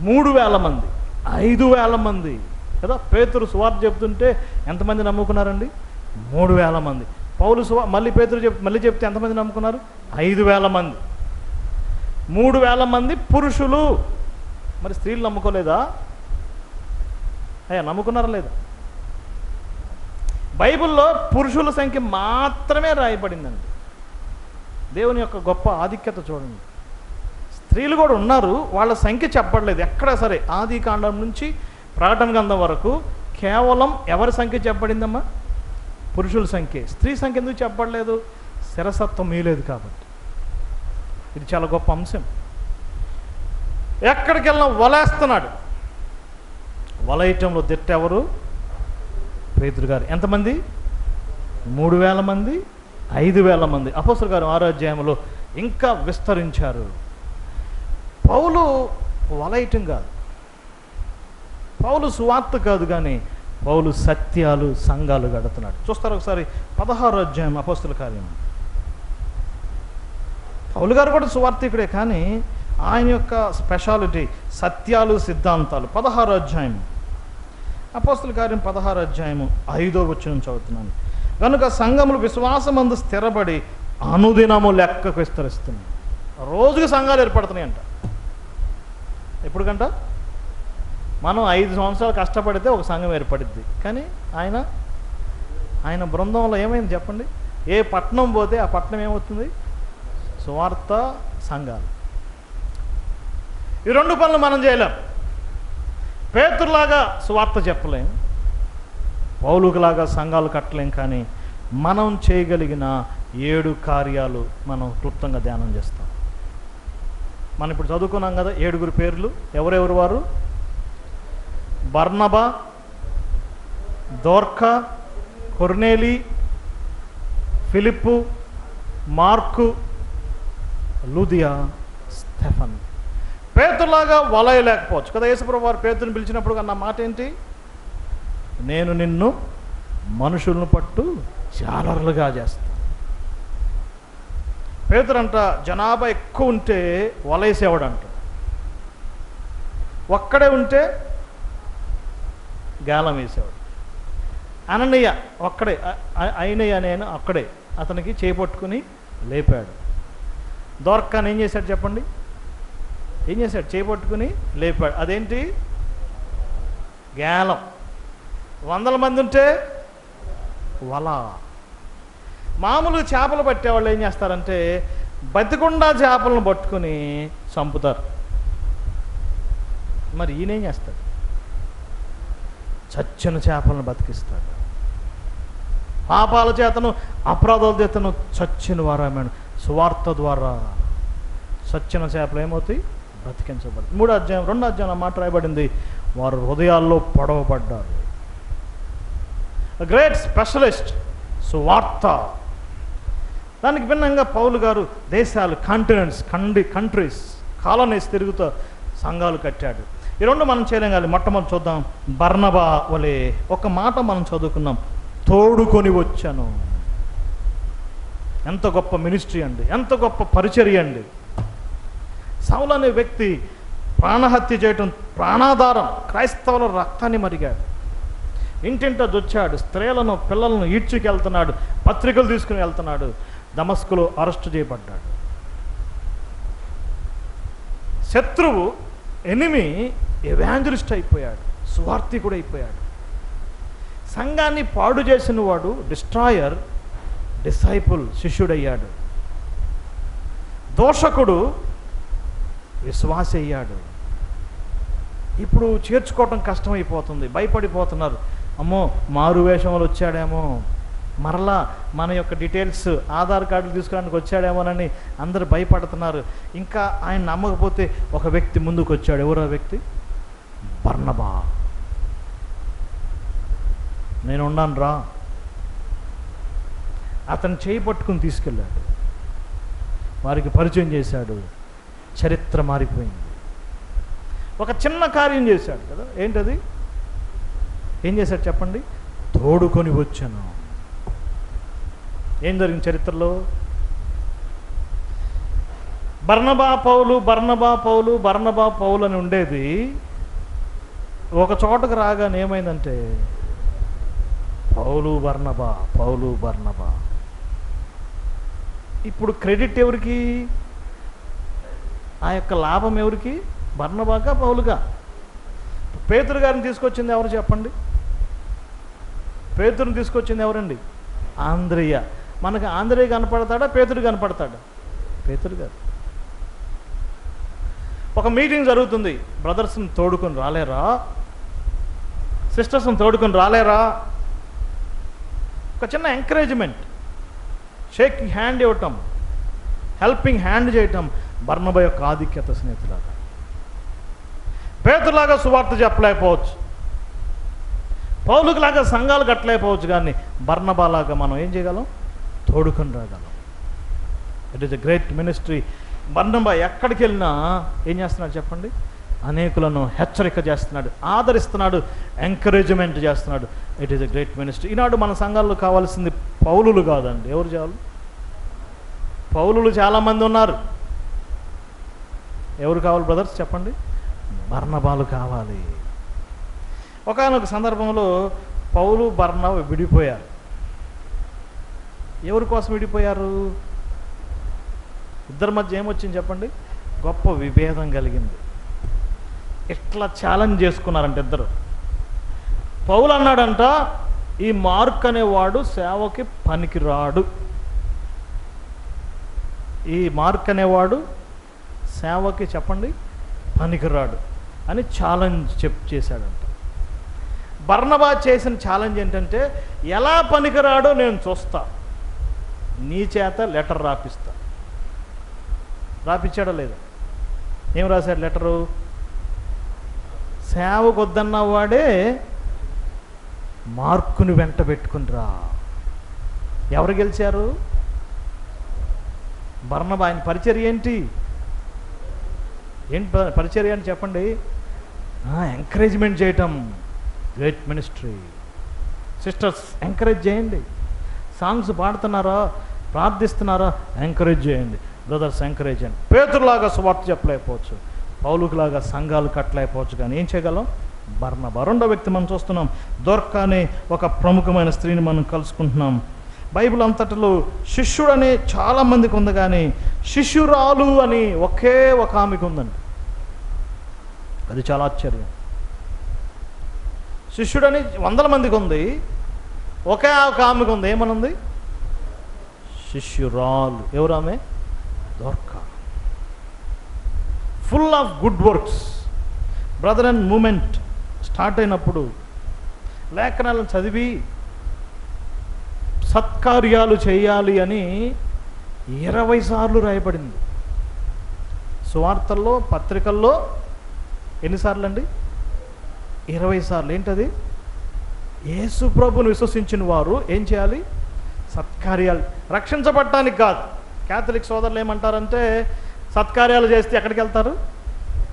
3000 మంది, 5000 మంది కదా. పేతురు సువార్త చెప్తుంటే ఎంతమంది నమ్ముకున్నారండి? 3000 మంది. పౌలు మళ్ళీ పేతురు మళ్ళీ చెప్తే ఎంతమంది నమ్ముకున్నారు? 5000 మంది. 3000 మంది పురుషులు. మరి స్త్రీలు నమ్ముకోలేదా? నమ్ముకున్నారా లేదా? బైబిల్లో పురుషుల సంఖ్య మాత్రమే రాయబడిందండి. దేవుని యొక్క గొప్ప ఆధిక్యత చూడండి. స్త్రీలు కూడా ఉన్నారు, వాళ్ళ సంఖ్య చెప్పబడలేదు ఎక్కడా సరే. ఆది కాండం నుంచి ప్రకటన గ్రంథం వరకు కేవలం ఎవరి సంఖ్య చెప్పబడిందమ్మా? పురుషుల సంఖ్య. స్త్రీ సంఖ్య ఎందుకు చెప్పబడలేదు? శిరసత్వం మీలేదు కాబట్టి. ఇది చాలా గొప్ప అంశం. ఎక్కడికి వెళ్ళినా వలేస్తున్నాడు. వలయటంలో దిట్ట ఎవరు? పేతురు గారు. ఎంతమంది? 3000 మంది, 5000 మంది. అపోస్తలుల గారు 6వ అధ్యాయంలో ఇంకా విస్తరించారు. పౌలు వలయటం కాదు, పౌలు సువార్త కాదు, కానీ పౌలు సత్యాలు సంఘాలు గడుతున్నాడు. చూస్తారు ఒకసారి 16వ అధ్యాయం అపోస్తలుల కార్యం. పౌలు గారు కూడా సువార్థికుడే, కానీ ఆయన యొక్క స్పెషాలిటీ సత్యాలు సిద్ధాంతాలు. 16వ అధ్యాయం అపోస్తలుల కార్యం 16వ అధ్యాయము 5వ వచనం చదువుతున్నాను. కనుక సంఘములు విశ్వాసమందు స్థిరపడి అనుదినము లెక్కకు విస్తరిస్తున్నాయి. రోజుకి సంఘాలు ఏర్పడుతున్నాయంట. ఎప్పుడుకంట? మనం 5 సంవత్సరాలు కష్టపడితే ఒక సంఘం ఏర్పడిద్ది. కానీ ఆయన బృందంలో ఏమైంది చెప్పండి? ఏ పట్టణం పోతే ఆ పట్టణం ఏమవుతుంది? సువార్త సంఘాలు. ఈ 2 పనులు మనం చేయలేం. పేతురులాగా సువార్త చెప్పలేం, పౌలుకులాగా సంఘాలు కట్టలేం. కానీ మనం చేయగలిగిన 7 కార్యాలు మనం క్లుప్తంగా ధ్యానం చేస్తాం. మనం ఇప్పుడు చదువుకున్నాం కదా 7 పేర్లు. ఎవరెవరు వారు? బర్నబా, దోర్కా, కొర్నేలి, ఫిలిప్పు, మార్కు, లూదియా, స్టెఫన్. పేతురులాగా వలయలేకపోవచ్చు కదా. యేసుప్రభువు వారు పేతురుని పిలిచినప్పుడు అన్న మాట ఏంటి? నేను నిన్ను మనుషులను పట్టు జాలరులుగా చేస్తాను. పేతురంట జనాభా ఎక్కువ ఉంటే వలేసేవాడంట, ఒక్కడే ఉంటే గాలం వేసేవాడు. అననీయ ఒక్కడే, అయినయ్య నేను అక్కడే అతనికి చేపట్టుకుని లేపాడు. దోర్కాని ఏం చేశాడు చెప్పండి? ఏం చేశాడు? చేపట్టుకుని లేపాడు. అదేంటి? గాలం. 100 మంది ఉంటే వల. మామూలుగా చేపలు పట్టేవాళ్ళు ఏం చేస్తారంటే బతికుండా చేపలను పట్టుకుని చంపుతారు. మరి ఈయనేం చేస్తాడు? చచ్చిన చేపలను బతికిస్తాడు. పాపాల చేతను అపరాధాల చేతను చచ్చిన వారు ఆమె సువార్త ద్వారా చచ్చిన చేపలు ఏమవుతాయి? బ్రతికించబడి. 2వ అధ్యాయం మాట రాయబడింది, వారు హృదయాల్లో పొడవబడ్డారు. గ్రేట్ స్పెషలిస్ట్ సువార్త. దానికి భిన్నంగా పౌలు గారు దేశాలు, కాంటినెంట్స్, కంట్రీస్, కాలనీస్ తిరుగుతూ సంఘాలు కట్టాడు. ఈ 2 మనం చేయలేం. కానీ మొట్టమొదటి చూద్దాం. బర్నబా వలె ఒక మాట మనం చదువుకున్నాం, తోడుకొని వచ్చాను. ఎంత గొప్ప మినిస్ట్రీ అండి, ఎంత గొప్ప పరిచర్య అండి. సౌలు అనే వ్యక్తి ప్రాణహత్య చేయటం ప్రాణాధారం, క్రైస్తవుల రక్తాన్ని మరిగాడు. ఇంటింట దొచ్చాడు, స్త్రీలను పిల్లలను ఈడ్చుకెళ్తున్నాడు, పత్రికలు తీసుకుని వెళ్తున్నాడు. దమస్కులో అరెస్టు చేయబడ్డాడు. శత్రువు, ఎనిమి ఎవాంజలిస్ట్ అయిపోయాడు, సువార్థికుడు అయిపోయాడు. సంఘాన్ని పాడు చేసిన వాడు డిస్ట్రాయర్, డిసైపుల్, శిష్యుడయ్యాడు. దోషకుడు విశ్వాసి అయ్యాడు. ఇప్పుడు చేర్చుకోవటం కష్టమైపోతుంది, భయపడిపోతున్నారు. అమ్మో మారువేషంలో వచ్చాడేమో, మరలా మన యొక్క డీటెయిల్స్, ఆధార్ కార్డులు తీసుకోవడానికి వచ్చాడేమోనని అందరు భయపడుతున్నారు. ఇంకా ఆయన నమ్మకపోతే ఒక వ్యక్తి ముందుకు వచ్చాడు. ఎవరో వ్యక్తి? బర్నబా. నేను ఉన్నాను రా. అతను చేయి పట్టుకుని తీసుకెళ్ళాడు, వారికి పరిచయం చేశాడు. చరిత్ర మారిపోయింది. ఒక చిన్న కార్యం చేశాడు కదా. ఏంటది? ఏం చేశాడు చెప్పండి? తోడుకొని వచ్చాను. ఏం జరిగింది చరిత్రలో? బర్నబా పౌలు, బర్నబా పౌలు, బర్నబా పౌలు అని ఉండేది. ఒక చోటకు రాగానే ఏమైందంటే పౌలు బర్నబా, పౌలు బర్నబా. ఇప్పుడు క్రెడిట్ ఎవరికి? ఆ యొక్క లాభం ఎవరికి? బర్నబాగా, పౌలుగా? పేతురు గారిని తీసుకొచ్చింది ఎవరు చెప్పండి? పేతురుని తీసుకొచ్చింది ఎవరండి? ఆంద్రేయ. మనకు ఆంద్రేయ కనపడతాడా, పేతురు కనపడతాడా? పేతురు గారు. ఒక మీటింగ్ జరుగుతుంది, బ్రదర్స్ని తోడుకొని రాలేరా, సిస్టర్స్ని తోడుకొని రాలేరా? ఒక చిన్న ఎంకరేజ్మెంట్, షేకింగ్ హ్యాండ్ ఇవ్వటం, హెల్పింగ్ హ్యాండ్ చేయటం బర్నబా యొక్క ఆధిక్యత. స్నేహితులాగా పేతురులాగా సువార్త చెప్పలేకపోవచ్చు, పౌలుకులాగా సంఘాలు కట్టలేకపోవచ్చు, కానీ బర్నబాలాగా మనం ఏం చేయగలం? తోడుకొని రాగలం. It is a great ministry. బర్నబా ఎక్కడికి వెళ్ళినా ఏం చేస్తున్నాడు చెప్పండి? అనేకులను హెచ్చరిక చేస్తున్నాడు, ఆదరిస్తున్నాడు, ఎంకరేజ్మెంట్ చేస్తున్నాడు. It is a great ministry. ఈనాడు మన సంఘాల్లో కావాల్సింది పౌలులు కాదండి. ఎవరు చాలు? పౌలులు చాలామంది ఉన్నారు. ఎవరు కావాలి బ్రదర్స్ చెప్పండి? బర్నబాలు కావాలి. ఒకానొక సందర్భంలో పౌలు, బర్నబా విడిపోయారు. ఎవరి కోసం విడిపోయారు? ఇద్దరి మధ్య ఏమొచ్చింది చెప్పండి? గొప్ప విభేదం కలిగింది. ఇట్లా ఛాలెంజ్ చేసుకున్నారంట ఇద్దరు. పౌలు అన్నాడంట, ఈ మార్క్ అనేవాడు సేవకి పనికిరాడు, ఈ మార్క్ అనేవాడు సేవకి చెప్పండి పనికిరాడు అని ఛాలెంజ్ చేశాడంట. బర్నబా చేసిన ఛాలెంజ్ ఏంటంటే, ఎలా పనికిరాడో నేను చూస్తా, నీ చేత లెటర్ రాపిస్తా. రాపిచ్చాడా లేదా? ఏం రాశాడు లెటరు? సేవకు వద్దన్న వాడే మార్కుని వెంట పెట్టుకునిరా. ఎవరు గెలిచారు? బర్నబా. ఆయన పరిచర్య ఏంటి పరిచర్య అని చెప్పండి? ఎంకరేజ్మెంట్ చేయటం. Great ministry. సిస్టర్స్ ఎంకరేజ్ చేయండి. సాంగ్స్ పాడుతున్నారా, ప్రార్థిస్తున్నారా, ఎంకరేజ్ చేయండి. బ్రదర్స్ ఎంకరేజ్ చేయండి. పేతురులాగా సువార్త చెప్పలేకపోవచ్చు, పౌలుకులాగా సంఘాలు కట్టలేకపోవచ్చు, కానీ ఏం చేయగలం? బర్నబా. రెండో వ్యక్తి మనం చూస్తున్నాం, దొర్కా అనే ఒక ప్రముఖమైన స్త్రీని మనం కలుసుకుంటున్నాం. బైబిల్ అంతటిలో శిష్యుడనే చాలామందికి ఉంది, కానీ శిష్యురాలు అని ఒకే ఒక ఆమెకు ఉందండి. అది చాలా ఆశ్చర్యం. శిష్యుడని 100 మందికి ఉంది, ఒకే ఒక ఆమెకు ఉంది. ఏమనుంది? శిష్యురాలు. ఎవరు ఆమె? దొర్కా. Full of good works. Brother and movement start అయినప్పుడు లేఖనాలను చదివి సత్కార్యాలు చేయాలి అని 20 సార్లు రాయబడింది. సువార్తల్లో, పత్రికల్లో ఎన్నిసార్లు అండి? 20 సార్లు. ఏంటది? యేసు ప్రభుని విశ్వసించిన వారు ఏం చేయాలి? సత్కార్యాలు. రక్షించబడటానికి కాదు. క్యాథలిక్ సోదరులు ఏమంటారంటే, సత్కార్యాలు చేస్తే ఎక్కడికి వెళ్తారు?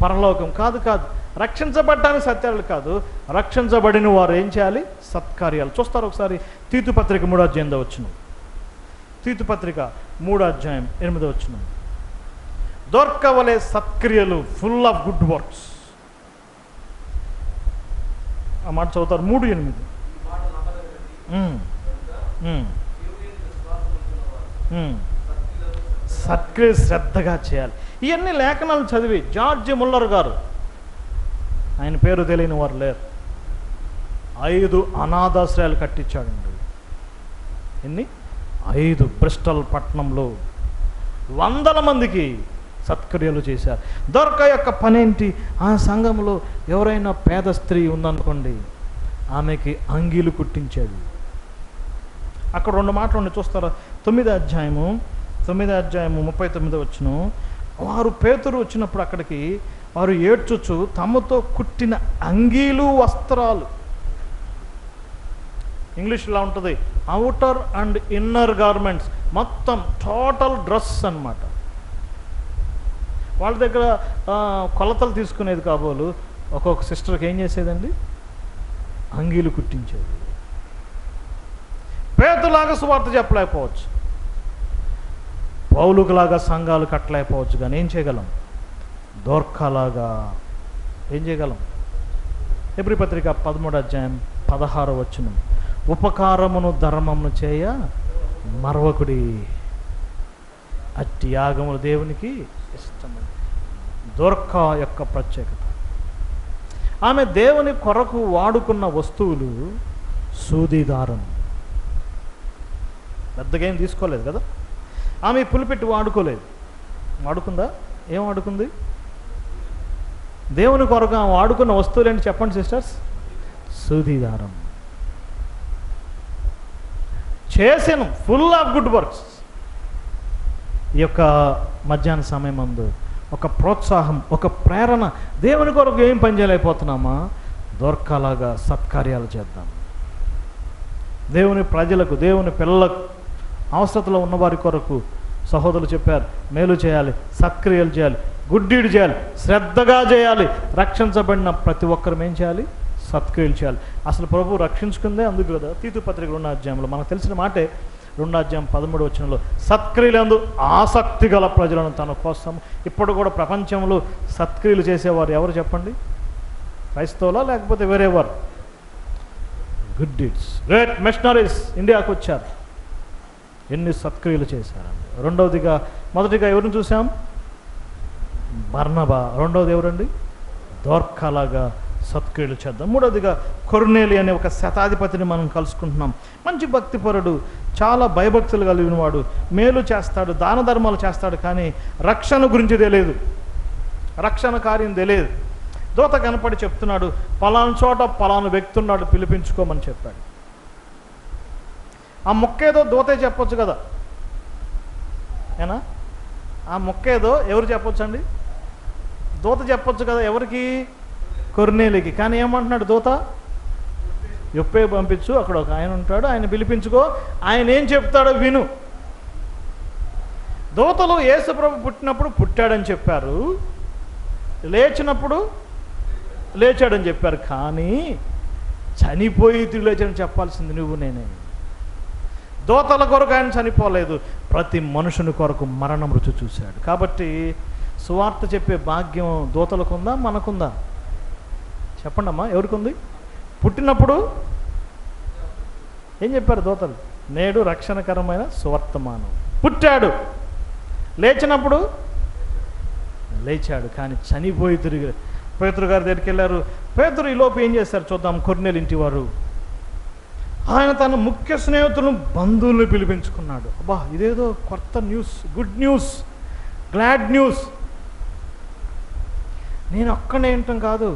పరలోకం. కాదు కాదు, రక్షించబడటానికి సత్యాలు కాదు, రక్షించబడిన వారు ఏం చేయాలి? సత్కార్యాలు. చూస్తారు ఒకసారి తీతు పత్రిక 3వ అధ్యాయం వచనం. తీతు పత్రిక 3వ అధ్యాయం 8వ వచనం. దొర్కా వలె సత్క్రియలు, ఫుల్ ఆఫ్ గుడ్ వర్క్స్. ఆ మాట చదువుతారు 3:8. సత్క్రియ శ్రద్ధగా చేయాలి. ఇవన్నీ లేఖనాలు చదివి జార్జ్ ముల్లర్ గారు, ఆయన పేరు తెలియని వారు లేరు, 5 అనాథాశ్రయాలు కట్టించాడండి. ఎన్ని? 5. బ్రిస్టల్ పట్టణంలో 100 మందికి సత్క్రియలు చేశారు. దొర్కా యొక్క పనేంటి? ఆ సంఘంలో ఎవరైనా పేద స్త్రీ ఉందనుకోండి, ఆమెకి అంగీలు కుట్టించాడు. అక్కడ 2 మాటలు ఉండి చూస్తారా? 9వ అధ్యాయము 39వ వచనం. వారు పేతురు వచ్చినప్పుడు అక్కడికి వారు ఏడ్చుచు తమతో కుట్టిన అంగీలు, వస్త్రాలు, ఇంగ్లీష్లో ఉంటుంది అవుటర్ అండ్ ఇన్నర్ గార్మెంట్స్, మొత్తం టోటల్ డ్రెస్ అన్నమాట. వాళ్ళ దగ్గర కొలతలు తీసుకునేది కాబోలు ఒక్కొక్క సిస్టర్కి ఏం చేసేదండి? అంగీలు కుట్టించేది. పేతులాగా సువార్త చెప్పలేకపోవచ్చు, పౌలుకులాగా సంఘాలు కట్టలేకపోవచ్చు, కానీ ఏం చేయగలం? దొర్కాలాగా ఏం చేయగలం? హెబ్రీ పత్రిక 13వ అధ్యాయం 16వ వచనం. ఉపకారమును ధర్మమును చేయ మరవకుడి, అట్టి యాగములు దేవునికి ఇష్టము. దొర్కా యొక్క ప్రత్యేకత, ఆమె దేవుని కొరకు వాడుకున్న వస్తువులు సూదిదారం. పెద్దగా ఏం తీసుకోలేదు కదా ఆమె, పులిపెట్టి వాడుకోలేదు. వాడుకుందా? ఏం వాడుకుంది? దేవుని కొరకు ఆమె వాడుకున్న వస్తువులు ఏంటి చెప్పండి సిస్టర్స్? సూదిదారం. చేసాను ఫుల్ ఆఫ్ గుడ్ వర్క్స్. ఈ యొక్క మధ్యాహ్న సమయం ముందు ఒక ప్రోత్సాహం, ఒక ప్రేరణ. దేవుని కొరకు ఏం పని చేయలేకపోతున్నామా? దొర్కాలాగా సత్కార్యాలు చేద్దాం. దేవుని ప్రజలకు, దేవుని పిల్లలకు, అవసరతలో ఉన్నవారి కొరకు సహోదరులు చెప్పారు, మేలు చేయాలి, సత్క్రియలు చేయాలి, గుడ్ డీడ్ చేయాలి, శ్రద్ధగా చేయాలి. రక్షించబడిన ప్రతి ఒక్కరు ఏం చేయాలి? సత్క్రియలు చేయాలి. అసలు ప్రభు రక్షించుకుందే అందుకు కదా తీతు పత్రిక 2వ అధ్యాయంలో మనకు తెలిసిన మాటే 2వ అధ్యాయం 13వ వచనంలో, సత్క్రియలందు ఆసక్తి గల ప్రజలను తన కోసం. ఇప్పుడు కూడా ప్రపంచంలో సత్క్రియలు చేసేవారు ఎవరు చెప్పండి? క్రైస్తవులా లేకపోతే వేరేవారు? గుడ్ డీడ్స్, గ్రేట్ మిషనరీస్ ఇండియాకు వచ్చారు, ఎన్ని సత్క్రియలు చేశారండి. మొదటిగా ఎవరిని చూసాం? బర్నబా. రెండవది ఎవరండి? దోర్కాలాగా సత్క్రియలు చేద్దాం. మూడవదిగా కొర్నేలి అనే ఒక శతాధిపతిని మనం కలుసుకుంటున్నాం. మంచి భక్తిపరుడు, చాలా భయభక్తులు కలిగిన వాడు, మేలు చేస్తాడు, దాన ధర్మాలు చేస్తాడు, కానీ రక్షణ గురించి తెలియదు, రక్షణ కార్యం తెలియదు. దూత కనపడి చెప్తున్నాడు, పలానా చోట పలానా వ్యక్తి ఉన్నాడు, పిలిపించుకోమని చెప్పాడు. ఆ మొక్కేదో దూతే చెప్పొచ్చు కదా, ఏనా? ఆ మొక్కేదో ఎవరు చెప్పొచ్చు అండి? దూత చెప్పొచ్చు కదా. ఎవరికి? కొర్నేలికి. కానీ ఏమంటున్నాడు దూత? యొప్పే పంపించు, అక్కడ ఒక ఆయన ఉంటాడు, ఆయన పిలిపించుకో, ఆయన ఏం చెప్తాడో విను. దూతలు యేసుప్రభు పుట్టినప్పుడు పుట్టాడని చెప్పారు, లేచినప్పుడు లేచాడని చెప్పారు, కానీ చనిపోయి తిరిగి లేచాడని చెప్పాల్సింది నువ్వు నేనే. దూతల కొరకు ఆయన చనిపోలేదు, ప్రతి మనుషుని కొరకు మరణం రుచి చూశాడు. కాబట్టి సువార్త చెప్పే భాగ్యం దూతలకుందా మనకుందా? చెప్పండి అమ్మా, ఎవరికి ఉంది? పుట్టినప్పుడు ఏం చెప్పారు దూతలు? నేడు రక్షణకరమైన సువర్తమానం. పుట్టాడు, లేచినప్పుడు లేచాడు, కానీ చనిపోయి తిరిగి. పేతురు గారి దగ్గరికి వెళ్ళారు. పేతురు ఈలోపు ఏం చేశారు చూద్దాం. కొర్నేలి ఇంటి వారు, ఆయన తన ముఖ్య స్నేహితులను, బంధువులను పిలిపించుకున్నాడు. అబ్బా, ఇదేదో కొత్త news, good news, glad news. నేను ఒక్కడే వింటాం కాదు,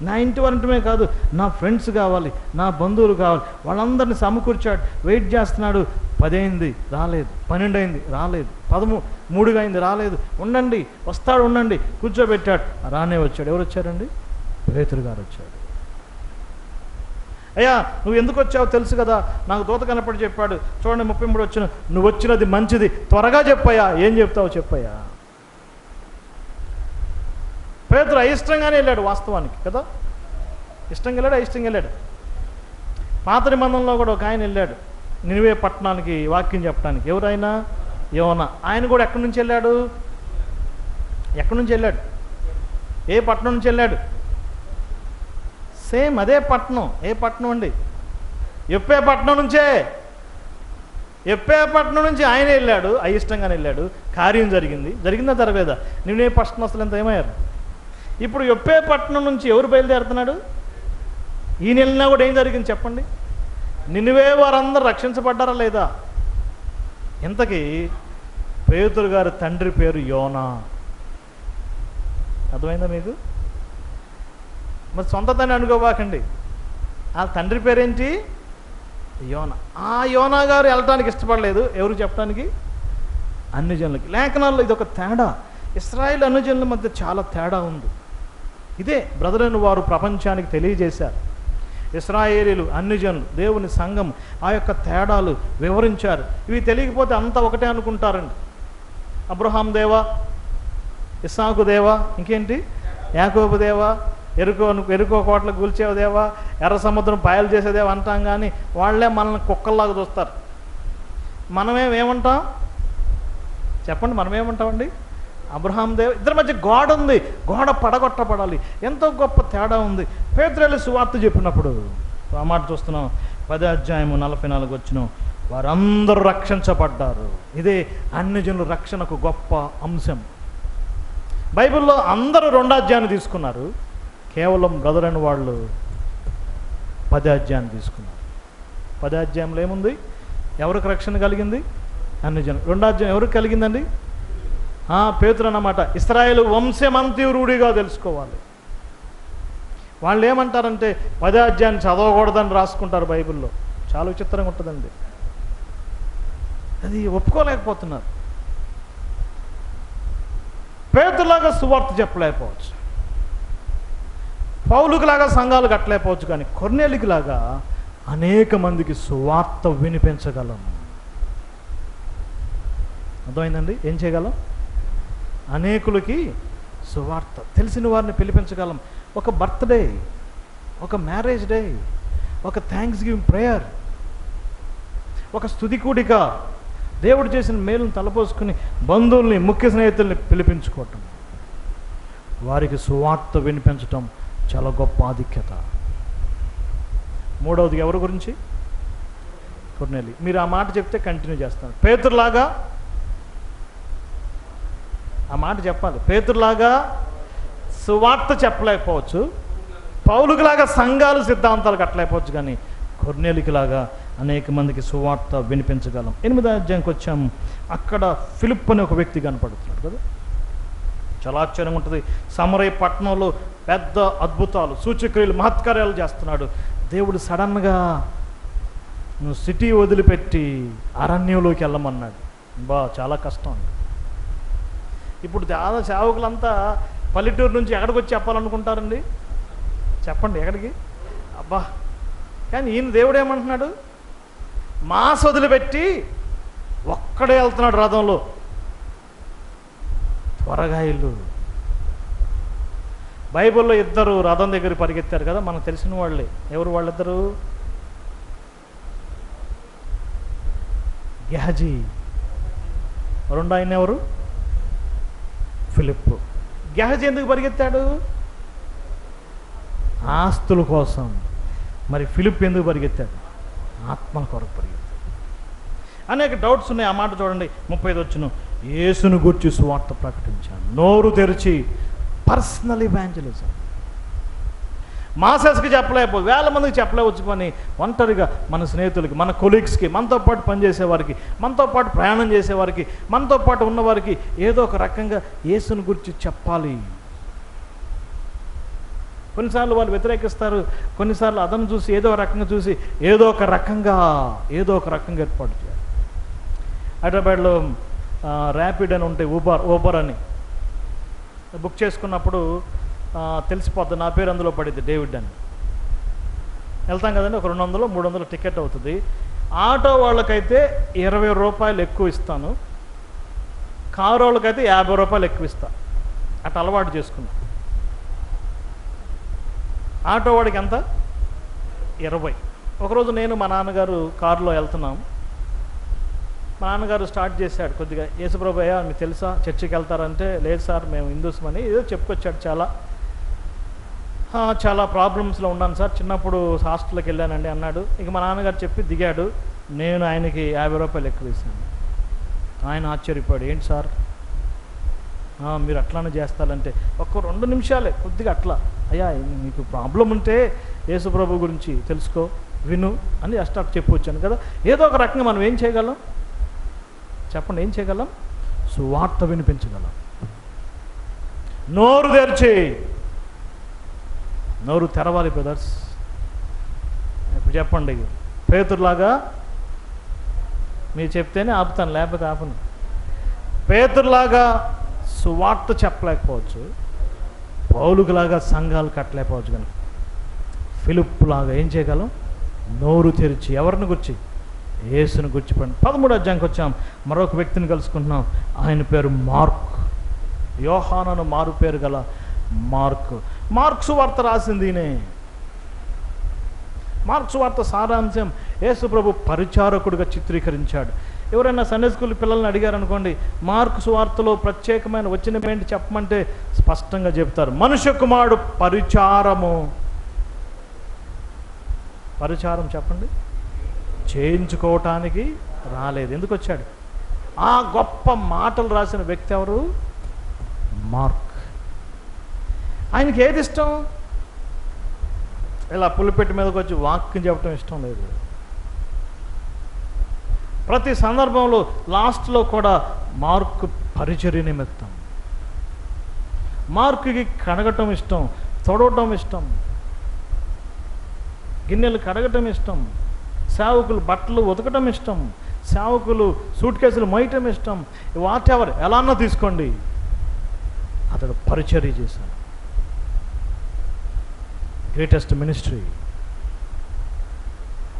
నా ఇంటి వారంటమే కాదు, నా ఫ్రెండ్స్ కావాలి, నా బంధువులు కావాలి, వాళ్ళందరినీ సమకూర్చాడు. వెయిట్ చేస్తున్నాడు. 10 అయింది రాలేదు, 12 అయింది రాలేదు, 13 అయింది రాలేదు, ఉండండి వస్తాడు ఉండండి, కూర్చోబెట్టాడు. రానే వచ్చాడు. ఎవరు వచ్చారండి? పేతురు గారు వచ్చాడు. అయ్యా, నువ్వు ఎందుకు వచ్చావో తెలుసు కదా, నాకు దూత కనపడి చెప్పాడు. చూడండి 33 వచ్చిన, నువ్వు వచ్చినది మంచిది, త్వరగా చెప్పయ్యా. ఏం చెప్తావు చెప్పయ్యా. పేతురు అయిష్టంగానే వెళ్ళాడు వాస్తవానికి కదా. ఇష్టంగా వెళ్ళాడు, అయిష్టంగా వెళ్ళాడు. పాత నిబంధనలో కూడా ఒక ఆయన వెళ్ళాడు నినివే పట్టణానికి వాక్యం చెప్పడానికి. ఎవరైనా? యోనా. ఆయన కూడా ఎక్కడి నుంచి వెళ్ళాడు? ఎక్కడి నుంచి వెళ్ళాడు? ఏ పట్టణం నుంచి వెళ్ళాడు? సేమ్ అదే పట్టణం. ఏ పట్టణం అండి? ఎప్పే పట్టణం నుంచే. ఎప్పే పట్టణం నుంచి ఆయన వెళ్ళాడు, అయిష్టంగానే వెళ్ళాడు. కార్యం జరిగింది. జరిగిందా జరగలేదా? నినివే పట్టణం ఎంత ఏమయ్యారు? ఇప్పుడు ఎప్పే పట్టణం నుంచి ఎవరు బయలుదేరుతున్నాడు? ఈయన వెళ్ళినా కూడా ఏం జరిగింది చెప్పండి. నినివే వారందరూ రక్షించబడ్డారా లేదా? ఇంతకీ పేతురు గారి తండ్రి పేరు యోనా. అర్థమైందా మీకు? మరి సొంత తండ్రి అనుకోబాకండి. ఆ తండ్రి పేరేంటి? యోనా. ఆ యోనా గారు వెళ్ళటానికి ఇష్టపడలేదు. ఎవరు చెప్పడానికి? అన్ని జనులకి. లేఖనాల్లో ఇదొక తేడా. ఇశ్రాయేల్ అన్ని జనుల మధ్య చాలా తేడా ఉంది. ఇదే బ్రదరైన వారు ప్రపంచానికి తెలియజేశారు. ఇశ్రాయేలీలు, అన్ని జనులు, దేవుని సంఘం ఆ యొక్క తేడాలు వివరించారు. ఇవి తెలియకపోతే అంతా ఒకటే అనుకుంటారండి. అబ్రహాం దేవా, ఇస్సాకు దేవా, ఇంకేంటి యాకోబు దేవా, ఎరుకో కోట్ల కూల్చేవ దేవా, ఎర్ర సముద్రం పాయలు చేసేదేవా అంటాం, కానీ వాళ్ళే మనల్ని కుక్కల్లాగా చూస్తారు. మనమేమంటాం చెప్పండి? మనమేమంటామండి? అబ్రహాం దేవ. ఇద్దరి మధ్య గోడ ఉంది, గోడ పడగొట్టబడాలి. ఎంతో గొప్ప తేడా ఉంది. పేతురు సువార్త చెప్పినప్పుడు ఆ మాట చూస్తున్నాం. 10వ అధ్యాయము 44 వచ్చిన, వారందరూ రక్షించబడ్డారు. ఇదే అన్ని జనుల రక్షణకు గొప్ప అంశం. బైబిల్లో అందరూ 2వ అధ్యాయాన్ని తీసుకున్నారు, కేవలం బ్రదర్ అని వాళ్ళు 10వ అధ్యాయాన్ని తీసుకున్నారు. 10వ అధ్యాయంలో ఏముంది? ఎవరికి రక్షణ కలిగింది? అన్ని జనులు. 2వ అధ్యాయం ఎవరికి కలిగిందండి? పేతురు అన్నమాట. ఇశ్రాయేలు వంశమంతయు రూఢిగా తెలుసుకోవాలి. వాళ్ళు ఏమంటారంటే 10వ అధ్యాయాన్ని చదవకూడదని రాసుకుంటారు బైబిల్లో. చాలా విచిత్రంగా ఉంటుందండి. అది ఒప్పుకోలేకపోతున్నారు. పేతురులాగా సువార్త చెప్పలేకపోవచ్చు, పౌలుకులాగా సంఘాలు కట్టలేకపోవచ్చు, కానీ కొర్నేలికి లాగా అనేక మందికి సువార్త వినిపించగలం. అర్థమైందండి? ఏం చేయగలం? అనేకులకి సువార్త, తెలిసిన వారిని పిలిపించగలం. ఒక బర్త్డే, ఒక మ్యారేజ్ డే, ఒక థ్యాంక్స్ గివింగ్ ప్రేయర్, ఒక స్తుతి కూడిక, దేవుడు చేసిన మేలును తలపోసుకుని బంధువుల్ని, ముఖ్య స్నేహితుల్ని పిలిపించుకోవటం, వారికి సువార్త వినిపించటం చాలా గొప్ప ఆధిక్యత. మూడవది ఎవరి గురించి? కొర్నేలి. మీరు ఆ మాట చెప్తే కంటిన్యూ చేస్తాను. పేతురులాగా ఆ మాట చెప్పాలి. పేతురులాగా సువార్త చెప్పలేకపోవచ్చు, పౌలుకులాగా సంఘాలు సిద్ధాంతాలు కట్టలేకపోవచ్చు, కానీ కొర్నేలికిలాగా అనేక మందికి సువార్త వినిపించగలం. 8వ అధ్యాయంకి వచ్చాము. అక్కడ ఫిలిప్ అనే ఒక వ్యక్తి కనపడుతున్నాడు కదా, చాలా ఆశ్చర్యంగా ఉంటుంది. సమరయ పట్టణంలో పెద్ద అద్భుతాలు, సూచక్రియలు, మహత్కార్యాలు చేస్తున్నాడు. దేవుడు సడన్గా నువ్వు సిటీ వదిలిపెట్టి అరణ్యంలోకి వెళ్ళమన్నాడు. చాలా కష్టం అండి. ఇప్పుడు చాలా సేవకులంతా పల్లెటూరు నుంచి ఎక్కడికి వచ్చి చెప్పాలనుకుంటారండి? చెప్పండి ఎక్కడికి? అబ్బా, కానీ ఈయన దేవుడు ఏమంటున్నాడు? మాస్ వదిలిపెట్టి ఒక్కడే వెళ్తున్నాడు రథంలో. త్వరగా ఇల్లు. బైబిల్లో ఇద్దరు రథం దగ్గర పరిగెత్తారు కదా, మనకు తెలిసిన వాళ్ళే. ఎవరు వాళ్ళిద్దరు? గెహజీ. రెండో ఆయన ఎవరు? ఫిలిప్. గెహజీ ఎందుకు పరిగెత్తాడు? ఆస్తుల కోసం. మరి ఫిలిప్ ఎందుకు పరిగెత్తాడు? ఆత్మల కొరకు పరిగెత్తాడు. అనేక డౌట్స్ ఉన్నాయి. ఆ మాట చూడండి, 35 వచ్చును. యేసును గూర్చి సువార్త ప్రకటించాను, నోరు తెరిచి. Personal evangelism. మాసెస్కి చెప్పలేకపోతే, వేల మందికి చెప్పలేవచ్చు, కానీ ఒంటరిగా మన స్నేహితులకి, మన కొలీగ్స్కి, మనతో పాటు పనిచేసేవారికి, మనతో పాటు ప్రయాణం చేసేవారికి, మనతో పాటు ఉన్నవారికి ఏదో ఒక రకంగా యేసును గురించి చెప్పాలి. కొన్నిసార్లు వాళ్ళు వ్యతిరేకిస్తారు, కొన్నిసార్లు అదను చూసి ఏదో రకంగా చూసి ఏదో ఒక రకంగా ఏర్పాటు చేయాలి. హైదరాబాద్లో ర్యాపిడ్ అని ఉంటాయి, ఊబర్ అని. బుక్ చేసుకున్నప్పుడు తెలిసిపోద్ది, నా పేరు అందులో పడింది, డేవిడ్ అని. వెళ్తాం కదండి, ఒక 200, 300 టికెట్ అవుతుంది. ఆటో వాళ్ళకైతే 20 రూపాయలు ఎక్కువ ఇస్తాను, కారు వాళ్ళకైతే 50 రూపాయలు ఎక్కువ ఇస్తాను. అట్లా అలవాటు చేసుకున్నాను. ఆటో వాడికి ఎంత? 20. ఒకరోజు నేను మా నాన్నగారు కారులో వెళ్తున్నాం. మా నాన్నగారు స్టార్ట్ చేశాడు కొద్దిగా, యేసుప్రభు అయ్యా మీకు తెలుసా చర్చికి వెళ్తారంటే, లేదు సార్ మేము హిందూస్మని ఏదో చెప్పుకొచ్చాడు. చాలా ప్రాబ్లమ్స్లో ఉన్నాను సార్, చిన్నప్పుడు హాస్టల్కి వెళ్ళానండి అన్నాడు. ఇక మా నాన్నగారు చెప్పి దిగాడు. నేను ఆయనకి 50 రూపాయలు ఎక్కువ ఇస్తాను. ఆయన ఆశ్చర్యపోయాడు, ఏంటి సార్ మీరు అట్లానే చేస్తారంటే, ఒక్క 2 నిమిషాలే కొద్దిగా అట్లా, అయ్యా మీకు ప్రాబ్లం ఉంటే యేసుప్రభు గురించి తెలుసుకో, విను అని అష్టాట్ చెప్పొచ్చాను కదా. ఏదో ఒక రకంగా మనం ఏం చేయగలం చెప్పండి? ఏం చేయగలం? సువార్త వినిపించగలం. నోరు తెరిచి, నోరు తెరవాలి బ్రదర్స్. ఇప్పుడు చెప్పండి, పేతురులాగా మీరు చెప్తేనే ఆపుతాను, లేకపోతే ఆపను. పేతురులాగా సువార్త చెప్పలేకపోవచ్చు, పౌలుకులాగా సంఘాలు కట్టలేకపోవచ్చు, కానీ ఫిలిప్ లాగా ఏం చేయగలం? నోరు తెరిచి. ఎవరిని గురించి? యేసుని గురించి. 13వ అధ్యాయంకి వచ్చాం. మరొక వ్యక్తిని కలుసుకుంటున్నాం. ఆయన పేరు మార్క్. యోహాను మారు పేరు గల మార్క్. మార్క్స్ వార్త రాసింది ఈయనే. మార్క్స్ వార్త సారాంశం యేసు ప్రభు పరిచారకుడిగా చిత్రీకరించాడు. ఎవరైనా సండే స్కూల్ పిల్లల్ని అడిగారనుకోండి, మార్క్స్ వార్తలో ప్రత్యేకమైన వచ్చిన ఏంటి చెప్పమంటే స్పష్టంగా చెప్తారు, మనుష్య కుమారుడు పరిచారం చెప్పండి చేయించుకోవటానికి రాలేదు. ఎందుకు వచ్చాడు? ఆ గొప్ప మాటలు రాసిన వ్యక్తి ఎవరు? మార్క్. ఆయనకి ఏది ఇష్టం? ఇలా పులిపెట్టి మీదకి వచ్చి వాక్యం చెప్పడం ఇష్టం లేదు. ప్రతి సందర్భంలో లాస్ట్లో కూడా మార్కు పరిచర్య నిమిత్తం. మార్కుకి కడగటం ఇష్టం, తొడవటం ఇష్టం, గిన్నెలు కడగటం ఇష్టం, సేవకులు బట్టలు ఉతకటం ఇష్టం, సేవకులు సూట్ కేసులు మోయటం ఇష్టం. వాట్ ఎవర్ ఎలా అన్నా తీసుకోండి, అతడు పరిచర్య చేశాడు. Greatest ministry.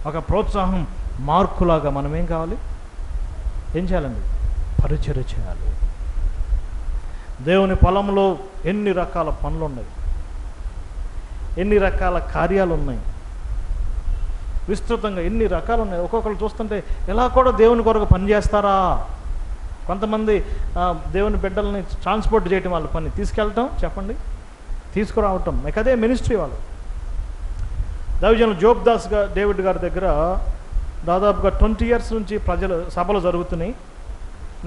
ఒక ప్రోత్సాహం. మార్కులాగా మనం ఏం కావాలి? ఏం చేయాలండి? పరిచర్య చేయాలి. దేవుని పొలంలో ఎన్ని రకాల పనులు ఉన్నాయి, ఎన్ని రకాల కార్యాలు ఉన్నాయి, విస్తృతంగా ఎన్ని రకాలు ఉన్నాయి. ఒక్కొక్కరు చూస్తుంటే ఇలా కూడా దేవుని కొరకు పనిచేస్తారా? కొంతమంది దేవుని బిడ్డల్ని ట్రాన్స్పోర్ట్ చేయటం వాళ్ళ పని, తీసుకెళ్ళటం చెప్పండి, తీసుకురావటం, మీకు అదే మినిస్ట్రీ వాళ్ళు. దైవజనులు జోబ్ దాస్ డేవిడ్ గారి దగ్గర దాదాపుగా 20 years నుంచి సభలు జరుగుతున్నాయి.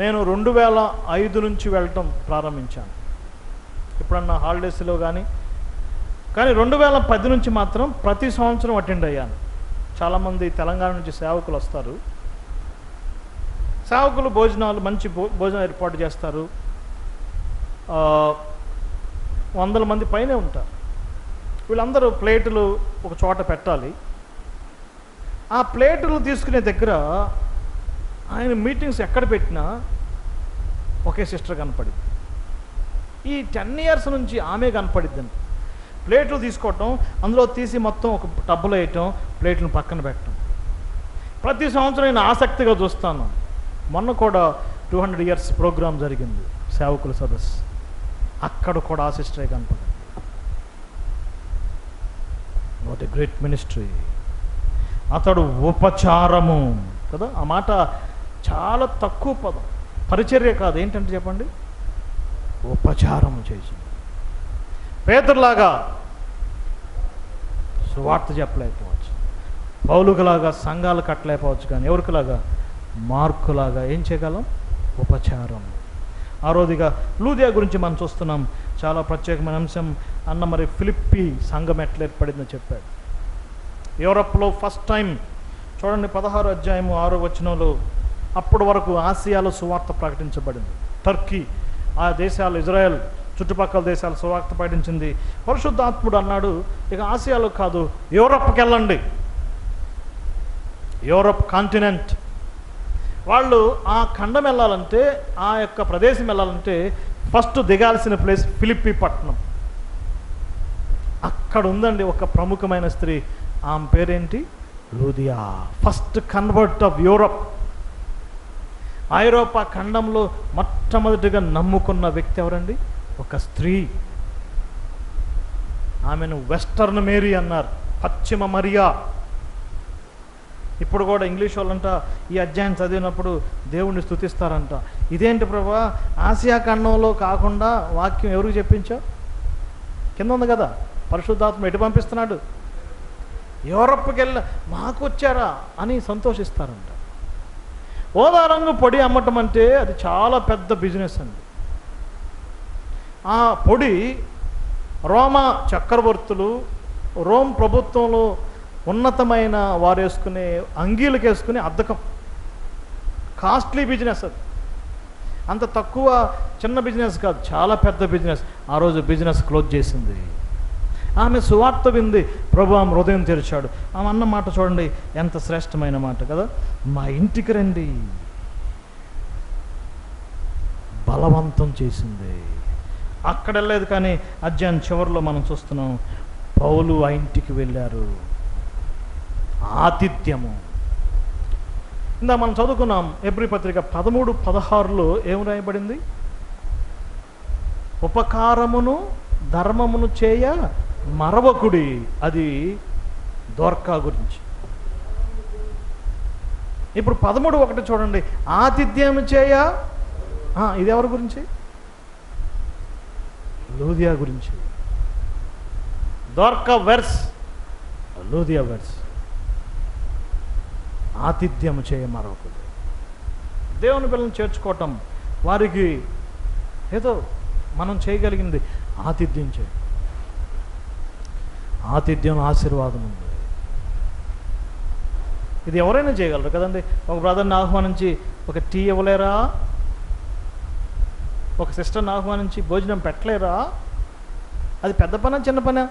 నేను 2005 నుంచి వెళ్ళటం ప్రారంభించాను. ఎప్పుడన్నా హాలిడేస్లో కానీ 2010 నుంచి మాత్రం ప్రతి సంవత్సరం అటెండ్ అయ్యాను. చాలామంది తెలంగాణ నుంచి సేవకులు వస్తారు. సేవకులు భోజనాలు మంచి భోజనం ఏర్పాటు చేస్తారు. 100 మంది పైనే ఉంటారు. వీళ్ళందరూ ప్లేటులు ఒక చోట పెట్టాలి. ఆ ప్లేటులు తీసుకునే దగ్గర ఆయన మీటింగ్స్ ఎక్కడ పెట్టినా ఒకే సిస్టర్ కనపడింది. ఈ 10 years నుంచి ఆమె కనపడిద్దండి. ప్లేట్లు తీసుకోవటం, అందులో తీసి మొత్తం ఒక టబ్బులో వేయటం, ప్లేట్లను పక్కన పెట్టడం. ప్రతి సంవత్సరం నేను ఆసక్తిగా చూస్తాను. మొన్న కూడా 200 years ప్రోగ్రాం జరిగింది, సేవకుల సదస్సు. అక్కడ కూడా ఆ సిస్టరే కనపడింది. What a great ministry. అతడు ఉపచారము కదా, ఆ మాట చాలా తక్కువ పదం. పరిచర్య కాదు, ఏంటంటే చెప్పండి, ఉపచారం చేసి. పేతురులాగా సువార్త చెప్పలేకపోవచ్చు, పౌలుకులాగా సంఘాలు కట్టలేకపోవచ్చు, కానీ ఎవరికిలాగా, మార్కులాగా ఏం చేయగలం, ఉపచారం. ఆ రోజుగా లూదియా గురించి మనం చూస్తున్నాం. చాలా ప్రత్యేకమైన అంశం. అన్న మరి ఫిలిప్పి సంఘం ఎట్లా ఏర్పడిందో చెప్పాడు. యూరప్లో ఫస్ట్ టైం చూడండి, 16వ అధ్యాయము 6వ వచనంలో, అప్పటి వరకు ఆసియాలో సువార్త ప్రకటించబడింది. టర్కీ, ఆ దేశాలు, ఇజ్రాయెల్ చుట్టుపక్కల దేశాలు సువార్త ప్రకటించింది. పరిశుద్ధాత్ముడు అన్నాడు, ఇక ఆసియాలో కాదు, యూరప్కి వెళ్ళండి. యూరప్ కాంటినెంట్ వాళ్ళు ఆ ఖండం వెళ్ళాలంటే, ఆ యొక్క ప్రదేశం వెళ్ళాలంటే ఫస్ట్ దిగాల్సిన ప్లేస్ ఫిలిప్పి పట్టణం. అక్కడ ఉందండి ఒక ప్రముఖమైన స్త్రీ, ఆమె పేరేంటి, లూదియా. First convert of Europe. ఐరోపా ఖండంలో మొట్టమొదటిగా నమ్ముకున్న వ్యక్తి ఎవరండి, ఒక స్త్రీ. ఆమెను వెస్టర్న్ మేరీ అన్నారు, పశ్చిమ మరియా. ఇప్పుడు కూడా ఇంగ్లీష్ వాళ్ళంట ఈ అధ్యాయం చదివినప్పుడు దేవుణ్ణి స్తుతిస్తారంట. ఇదేంటి ప్రభా, ఆసియా ఖండంలో కాకుండా వాక్యం ఎవరికి చెప్పించావు? కింద ఉంది కదా, పరిశుద్ధాత్మ ఎటు పంపిస్తున్నాడు, యూరప్కి వెళ్ళ, మాకు వచ్చారా అని సంతోషిస్తారంట. ఓదా రంగు పొడి అమ్మటం అంటే అది చాలా పెద్ద బిజినెస్ అండి. ఆ పొడి రోమా చక్రవర్తులు, రోమ్ ప్రభుత్వంలో ఉన్నతమైన వారు వేసుకునే అంగీలకు వేసుకునే అద్దకం. కాస్ట్లీ బిజినెస్ అది. అంత తక్కువ చిన్న బిజినెస్ కాదు, చాలా పెద్ద బిజినెస్. ఆ రోజు బిజినెస్ క్లోజ్ చేసింది. ఆమె సువార్త వింది, ప్రభు ఆమె హృదయం తెరిచాడు. ఆమె అన్న మాట చూడండి, ఎంత శ్రేష్టమైన మాట కదా, మా ఇంటికి రండి. బలవంతం చేసింది. అక్కడ వెళ్ళలేదు, కానీ అధ్యాయం చివరిలో మనం చూస్తున్నాం, పౌలు ఆ ఇంటికి వెళ్ళారు. ఆతిథ్యము. ఇందా మనం చదువుకున్నాం హెబ్రీ పత్రిక 13:16లో ఏం రాయబడింది, ఉపకారమును ధర్మమును చేయ మరవకుడి. అది దోర్కా గురించి. ఇప్పుడు 13:1 చూడండి, ఆతిథ్యం చేయ, ఇది ఎవరి గురించి, లూదియా గురించి. దోర్కా వెర్స్, లూదియా వెర్స్. ఆతిథ్యం చేయ మరొకడు. దేవుని పిల్లల్ని చేర్చుకోవటం, వారికి ఏదో మనం చేయగలిగింది ఆతిథ్యం చేయ. ఆతిథ్యం ఆశీర్వాదం ఉంది. ఇది ఎవరైనా చేయగలరు కదండి. ఒక బ్రదర్ని ఆహ్వానించి ఒక టీ ఇవ్వలేరా, ఒక సిస్టర్ని ఆహ్వానించి భోజనం పెట్టలేరా? అది పెద్ద పనా చిన్న పనా?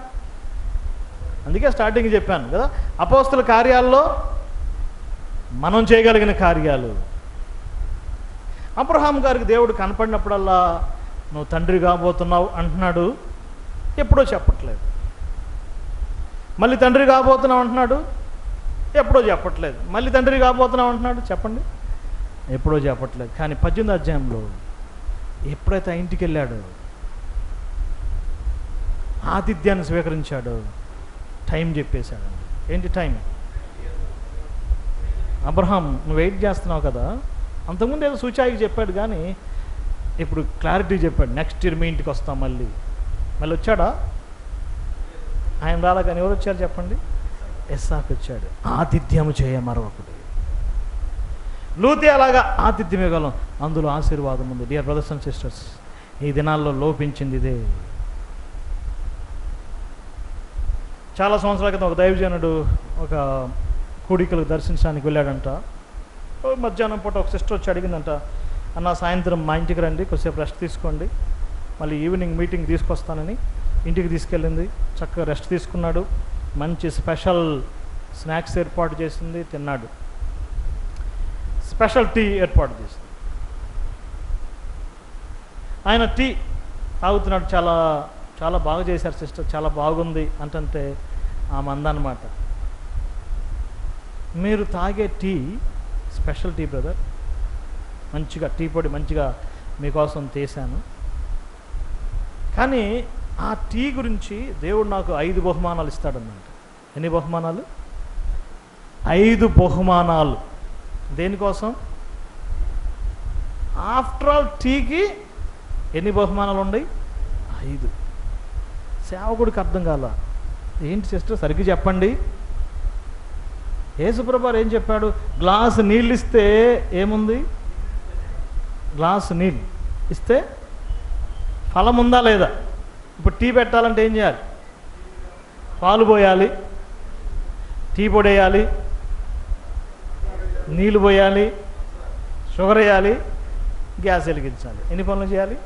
అందుకే స్టార్టింగ్ చెప్పాను కదా, అపోస్తల కార్యాల్లో మనం చేయగలిగిన కార్యాలు. అబ్రహాం గారికి దేవుడు కనపడినప్పుడల్లా నువ్వు తండ్రి కాబోతున్నావు అంటున్నాడు, ఎప్పుడో చెప్పట్లేదు. మళ్ళీ తండ్రి కాబోతున్నావు అంటున్నాడు, ఎప్పుడో చెప్పట్లేదు. మళ్ళీ తండ్రి కాబోతున్నావు అంటున్నాడు, చెప్పండి, ఎప్పుడో చెప్పట్లేదు. కానీ 18వ అధ్యాయంలో ఎప్పుడైతే ఆ ఇంటికి వెళ్ళాడో, ఆతిథ్యాన్ని స్వీకరించాడో, టైం చెప్పేశాడు. ఏంటి టైం? అబ్రహాం, నువ్వు వెయిట్ చేస్తున్నావు కదా, అంతకుముందు ఏదో సూచాయికి చెప్పాడు, కానీ ఇప్పుడు క్లారిటీ చెప్పాడు. నెక్స్ట్ ఇయర్ మీ ఇంటికి వస్తాం. మళ్ళీ వచ్చాడా? ఆయన రాలా, కానీ ఎవరు వచ్చారు చెప్పండి? ఇస్సాకు వచ్చాడు. ఆతిథ్యం చేయ మరొకటి. లూతి అలాగా ఆతిథ్యం ఇవ్వగలం, అందులో ఆశీర్వాదం ఉంది. డియర్ బ్రదర్స్ అండ్ సిస్టర్స్, ఈ దినాల్లో లోపించింది ఇదే. చాలా సంవత్సరాల క్రితం ఒక దైవజనుడు ఒక కూడికలకు దర్శించడానికి వెళ్ళాడంట. మధ్యాహ్నం పూట ఒక సిస్టర్ వచ్చి అడిగిందంట, అన్న సాయంత్రం మా ఇంటికి రండి, కొద్దిసేపు రెస్ట్ తీసుకోండి, మళ్ళీ ఈవినింగ్ మీటింగ్ తీసుకొస్తానని ఇంటికి తీసుకెళ్ళింది. చక్కగా రెస్ట్ తీసుకున్నాడు. మంచి స్పెషల్ స్నాక్స్ ఏర్పాటు చేసింది, తిన్నాడు. స్పెషల్ టీ ఏర్పాటు చేసింది. ఆయన టీ తాగుతున్నాడు. చాలా చాలా బాగా చేశారు సిస్టర్, చాలా బాగుంది అంటే ఆమె అందనమాట, మీరు తాగే టీ స్పెషల్ టీ బ్రదర్, మంచిగా టీ పొడి మంచిగా మీకోసం తీశాను, కానీ ఆ టీ గురించి దేవుడు నాకు 5 బహుమానాలు ఇస్తాడన్నమాట. ఎన్ని బహుమానాలు? 5 బహుమానాలు. దేనికోసం? ఆఫ్టర్ ఆల్ టీకి ఎన్ని బహుమానాలు ఉన్నాయి? 5. సేవకుడికి అర్థం కాల. ఏంటి సిస్టర్ సరిగ్గా చెప్పండి. యేసుప్రభువారు ఏం చెప్పాడు? గ్లాసు నీళ్ళు ఇస్తే ఏముంది? గ్లాసు నీళ్ళు ఇస్తే ఫలం ఉందా లేదా? ఇప్పుడు టీ పెట్టాలంటే ఏం చేయాలి? పాలు పోయాలి, టీ పొడి వేయాలి, నీళ్ళు పోయాలి, షుగర్ వేయాలి, గ్యాస్ వెలిగించాలి. ఎన్ని పనులు చేయాలి?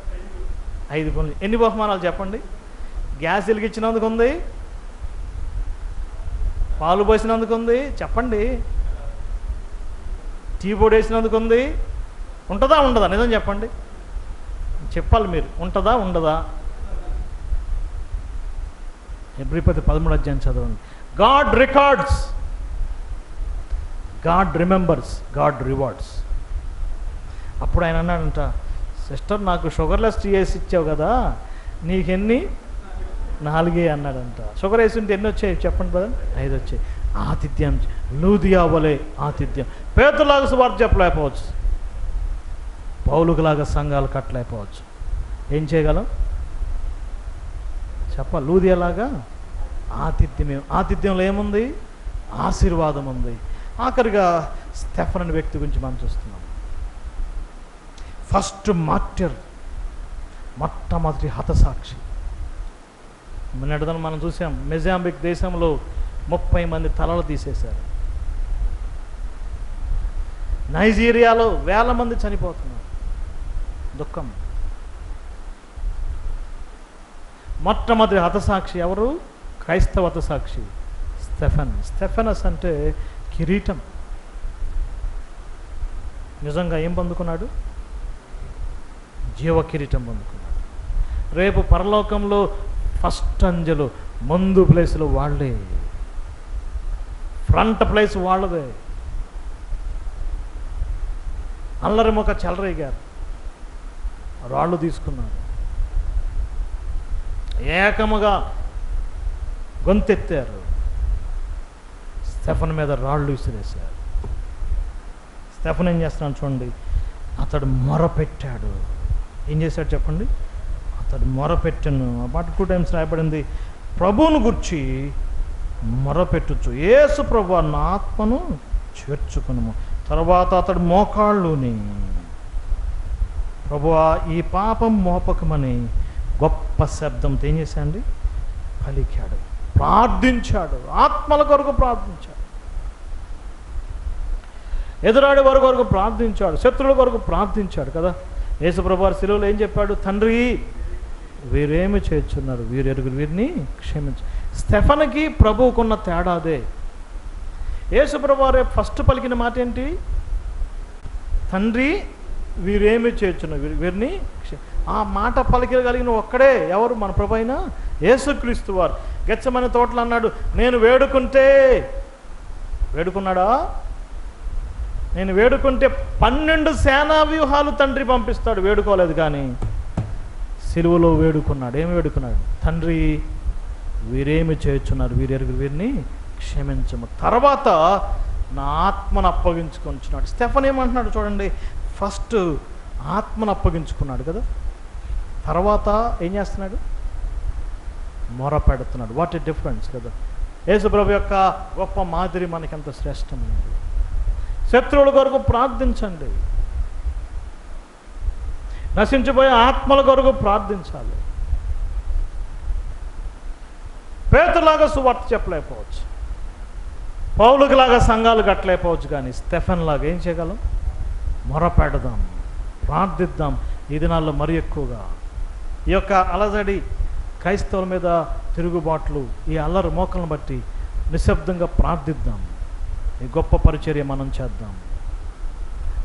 5 పనులు. ఎన్ని బహుమానాలు చెప్పండి? గ్యాస్ వెలిగించినందుకు ఉంది, పాలు పోసినందుకు ఉంది, చెప్పండి, టీ పొడి వేసినందుకు ఉంది. ఉంటుందా ఉండదా? నిజం చెప్పండి, చెప్పాలి మీరు. ఉంటుందా ఉండదా? హెబ్రీ 13 చదవండి. God records, God remembers, God rewards. అప్పుడు ఆయన అన్నాడంట, సిస్టర్ నాకు షుగర్లెస్ టీ వేసి ఇచ్చావు కదా, నీకెన్ని? 4 అన్నాడంట. షుగర్ వేసి ఉంటే ఎన్ని వచ్చాయి చెప్పండి బ్రదర్? 5 వచ్చాయి. ఆతిథ్యం, లూదియా వలె ఆతిథ్యం. పేతులాగా సువార్త చెప్పలేకపోవచ్చు, పౌలుకులాగా సంఘాలు కట్టలేకపోవచ్చు. ఏం చేయగలం? చెప్ప లూదియాలాగా ఆతిథ్యమే. ఆతిథ్యంలో ఏముంది? ఆశీర్వాదం ఉంది. ఆఖరిగా స్టెఫన్ అనే వ్యక్తి గురించి మనం చూస్తున్నాం. ఫస్ట్ మార్టిర్, మొట్టమొదటి హతసాక్షి. నిన్నటిదని మనం చూసాం, మొజాంబిక్ దేశంలో 30 మంది తలలు తీసేశారు. నైజీరియాలో 1000 మంది చనిపోతున్నారు. దుఃఖం. మొట్టమొదటి హతసాక్షి ఎవరు? క్రైస్తవ హతసాక్షి స్టెఫన్. స్టెఫనస్ అంటే కిరీటం. నిజంగా ఏం పొందుకున్నాడు? జీవ కిరీటం పొందుకున్నాడు. రేపు పరలోకంలో ఫస్ట్ అంజలు ముందు ప్లేసులో వాళ్ళే, ఫ్రంట్ ప్లేస్ వాళ్ళదే. అల్లరి మొక్క చెలరేగారు, రాళ్ళు తీసుకున్నారు, ఏకముగా గొంతెత్తారు, స్టెఫన్ మీద రాళ్ళు విసిరేశారు. స్టెఫన్ ఏం చేస్తున్నాడు చూడండి, అతడు మొరపెట్టాడు. ఏం చేశాడు చెప్పండి? అతడు మొరపెట్టను. ఆ పాట 2 times రాయబడింది. ప్రభువును గుర్చి మొరపెట్టుచు, యేసు ప్రభువా నా ఆత్మను చేర్చుకును. తర్వాత అతడు మోకాళ్ళుని, ప్రభువా ఈ పాపం మోపకమని గొప్ప శబ్దంతో ఏం చేశాడు? పలికాడు, ప్రార్థించాడు, ఆత్మల కొరకు ప్రార్థించాడు, ఎదురాడే వారి కొరకు ప్రార్థించాడు, శత్రువుల కొరకు ప్రార్థించాడు కదా. యేసు ప్రభువారు శిలువలో ఏం చెప్పాడు? తండ్రి వీరేమి చేస్తున్నారు, వీరెరుగురు వీరిని క్షమించు. స్టెఫన్కి ప్రభువుకున్న తేడా అదే. యేసు ప్రభువారు ఫస్ట్ పలికిన మాట ఏంటి? తండ్రి వీరేమి చేస్తున్నారు, వీరిని ఆ మాట పలికగలిగిన ఒక్కడే ఎవరు? మన ప్రభు అయిన యేసుక్రీస్తు వారు. గెత్సెమనే తోటలో అన్నాడు, నేను వేడుకుంటే, వేడుకున్నాడా? నేను వేడుకుంటే 12 సేనా వ్యూహాలు తండ్రి పంపిస్తాడు. వేడుకోలేదు కానీ సిలువలో వేడుకున్నాడు. ఏమి వేడుకున్నాడు? తండ్రి వీరేమి చేస్తున్నారు, వీరెరుగురు వీరిని క్షమించము. తర్వాత నా ఆత్మను అప్పగించుకొంచున్నాడు. స్టెఫన్ ఏమంటున్నాడు చూడండి, ఫస్ట్ ఆత్మను అప్పగించుకున్నాడు కదా, తర్వాత ఏం చేస్తున్నాడు? మొర పెడుతున్నాడు. వాట్ ఏ డిఫరెన్స్ కదా. యేసు ప్రభు యొక్క గొప్ప మాదిరి మనకెంత శ్రేష్టమైనది. శత్రువుల కొరకు ప్రార్థించండి, నశించిపోయే ఆత్మల కొరకు ప్రార్థించాలి. పేతురులాగా సువార్త చెప్పలేకపోవచ్చు, పౌలుకులాగా సంఘాలు కట్టలేకపోవచ్చు, కానీ స్టెఫెన్ లాగా ఏం చేయగలం? మొరపెడదాం, ప్రార్థిద్దాం. ఈ దినాల్లో మరి ఎక్కువగా ఈ యొక్క అలజడి, క్రైస్తవుల మీద తిరుగుబాట్లు, ఈ అల్లరి మోకలను బట్టి నిశ్శబ్దంగా ప్రార్థిద్దాం. ఈ గొప్ప పరిచర్య మనం చేద్దాం.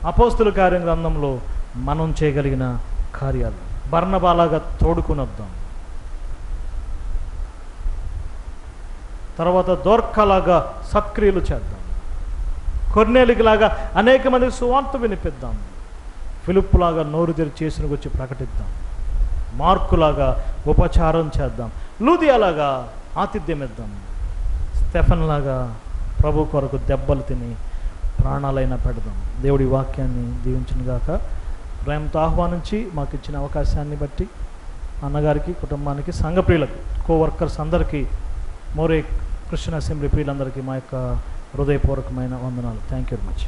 అపోస్తుల కార్యం గ్రంథంలో మనం చేయగలిగిన కార్యాలు బర్నబాలాగా తోడుకుని వద్దాం. తర్వాత దోర్కలాగా సత్క్రియలు చేద్దాం. కొర్నేలికిలాగా అనేక మందికి సువార్త వినిపిద్దాం. ఫిలిప్పులాగా నోరు తెరిచి చేసిన గురించి ప్రకటిద్దాం. మార్కులాగా ఉపచారం చేద్దాం. లూదియాలాగా ఆతిథ్యం ఇద్దాం. స్టెఫెన్ లాగా ప్రభు కొరకు దెబ్బలు తిని ప్రాణాలైనా పెడదాం. దేవుడి వాక్యాన్ని దీవించునుగాక. ప్రేమతో ఆహ్వానించి మాకు ఇచ్చిన అవకాశాన్ని బట్టి అన్నగారికి, కుటుంబానికి, సంఘప్రియులకు, కోవర్కర్స్ అందరికీ, మోరే క్రిస్టియన్ అసెంబ్లీ ప్రియులందరికీ మా యొక్క హృదయపూర్వకమైన వందనాలు. Thank you very much.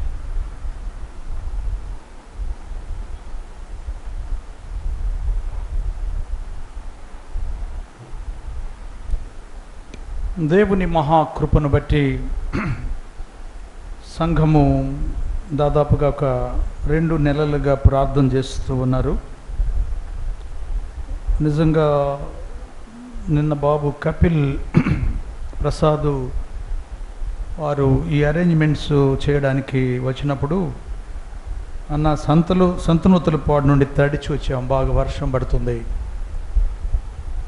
దేవుని మహాకృపను బట్టి సంఘము దాదాపుగా ఒక 2 నెలలుగా ప్రార్థన చేస్తూ ఉన్నారు. నిజంగా నిన్న బాబు కపిల్ ప్రసాద్ వారు ఈ అరేంజ్మెంట్స్ చేయడానికి వచ్చినప్పుడు, అన్న సంతనూతలపాడు నుండి తడిచి వచ్చాం, బాగా వర్షం పడుతుంది,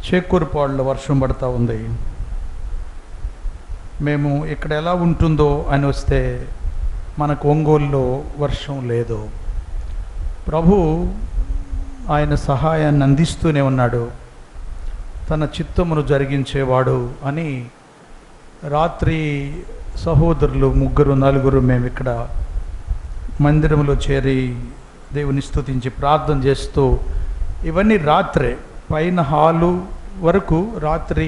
చేకూరుపాడులో వర్షం పడుతూ ఉంది, మేము ఇక్కడ ఎలా ఉంటుందో అని వస్తే మనకు ఒంగోలులో వర్షం లేదు. ప్రభు ఆయన సహాయాన్ని అందిస్తూనే ఉన్నాడు, తన చిత్తమును జరిగించేవాడు అని. రాత్రి సహోదరులు 3-4 మేము ఇక్కడ మందిరంలో చేరి దేవుని స్తుతించి ప్రార్థన చేస్తూ, ఇవన్నీ రాత్రే, పైన హాలు వరకు రాత్రి,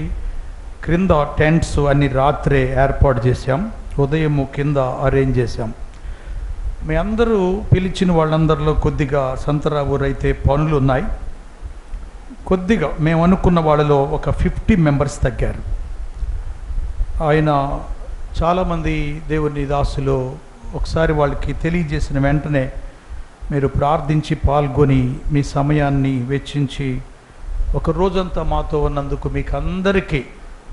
క్రింద టెంట్స్ అన్ని రాత్రే ఏర్పాటు చేశాం, ఉదయము కింద అరేంజ్ చేశాం. మీ అందరూ పిలిచిన వాళ్ళందరిలో కొద్దిగా సంతరావు అయితే పనులు ఉన్నాయి, కొద్దిగా మేము అనుకున్న వాళ్ళలో ఒక 50 మెంబర్స్ తగ్గారు. ఆయన చాలామంది దేవుని దాసులు ఒకసారి వాళ్ళకి తెలియజేసిన వెంటనే మీరు ప్రార్థించి పాల్గొని మీ సమయాన్ని వెచ్చించి ఒక రోజంతా మాతో ఉన్నందుకు మీకు అందరికీ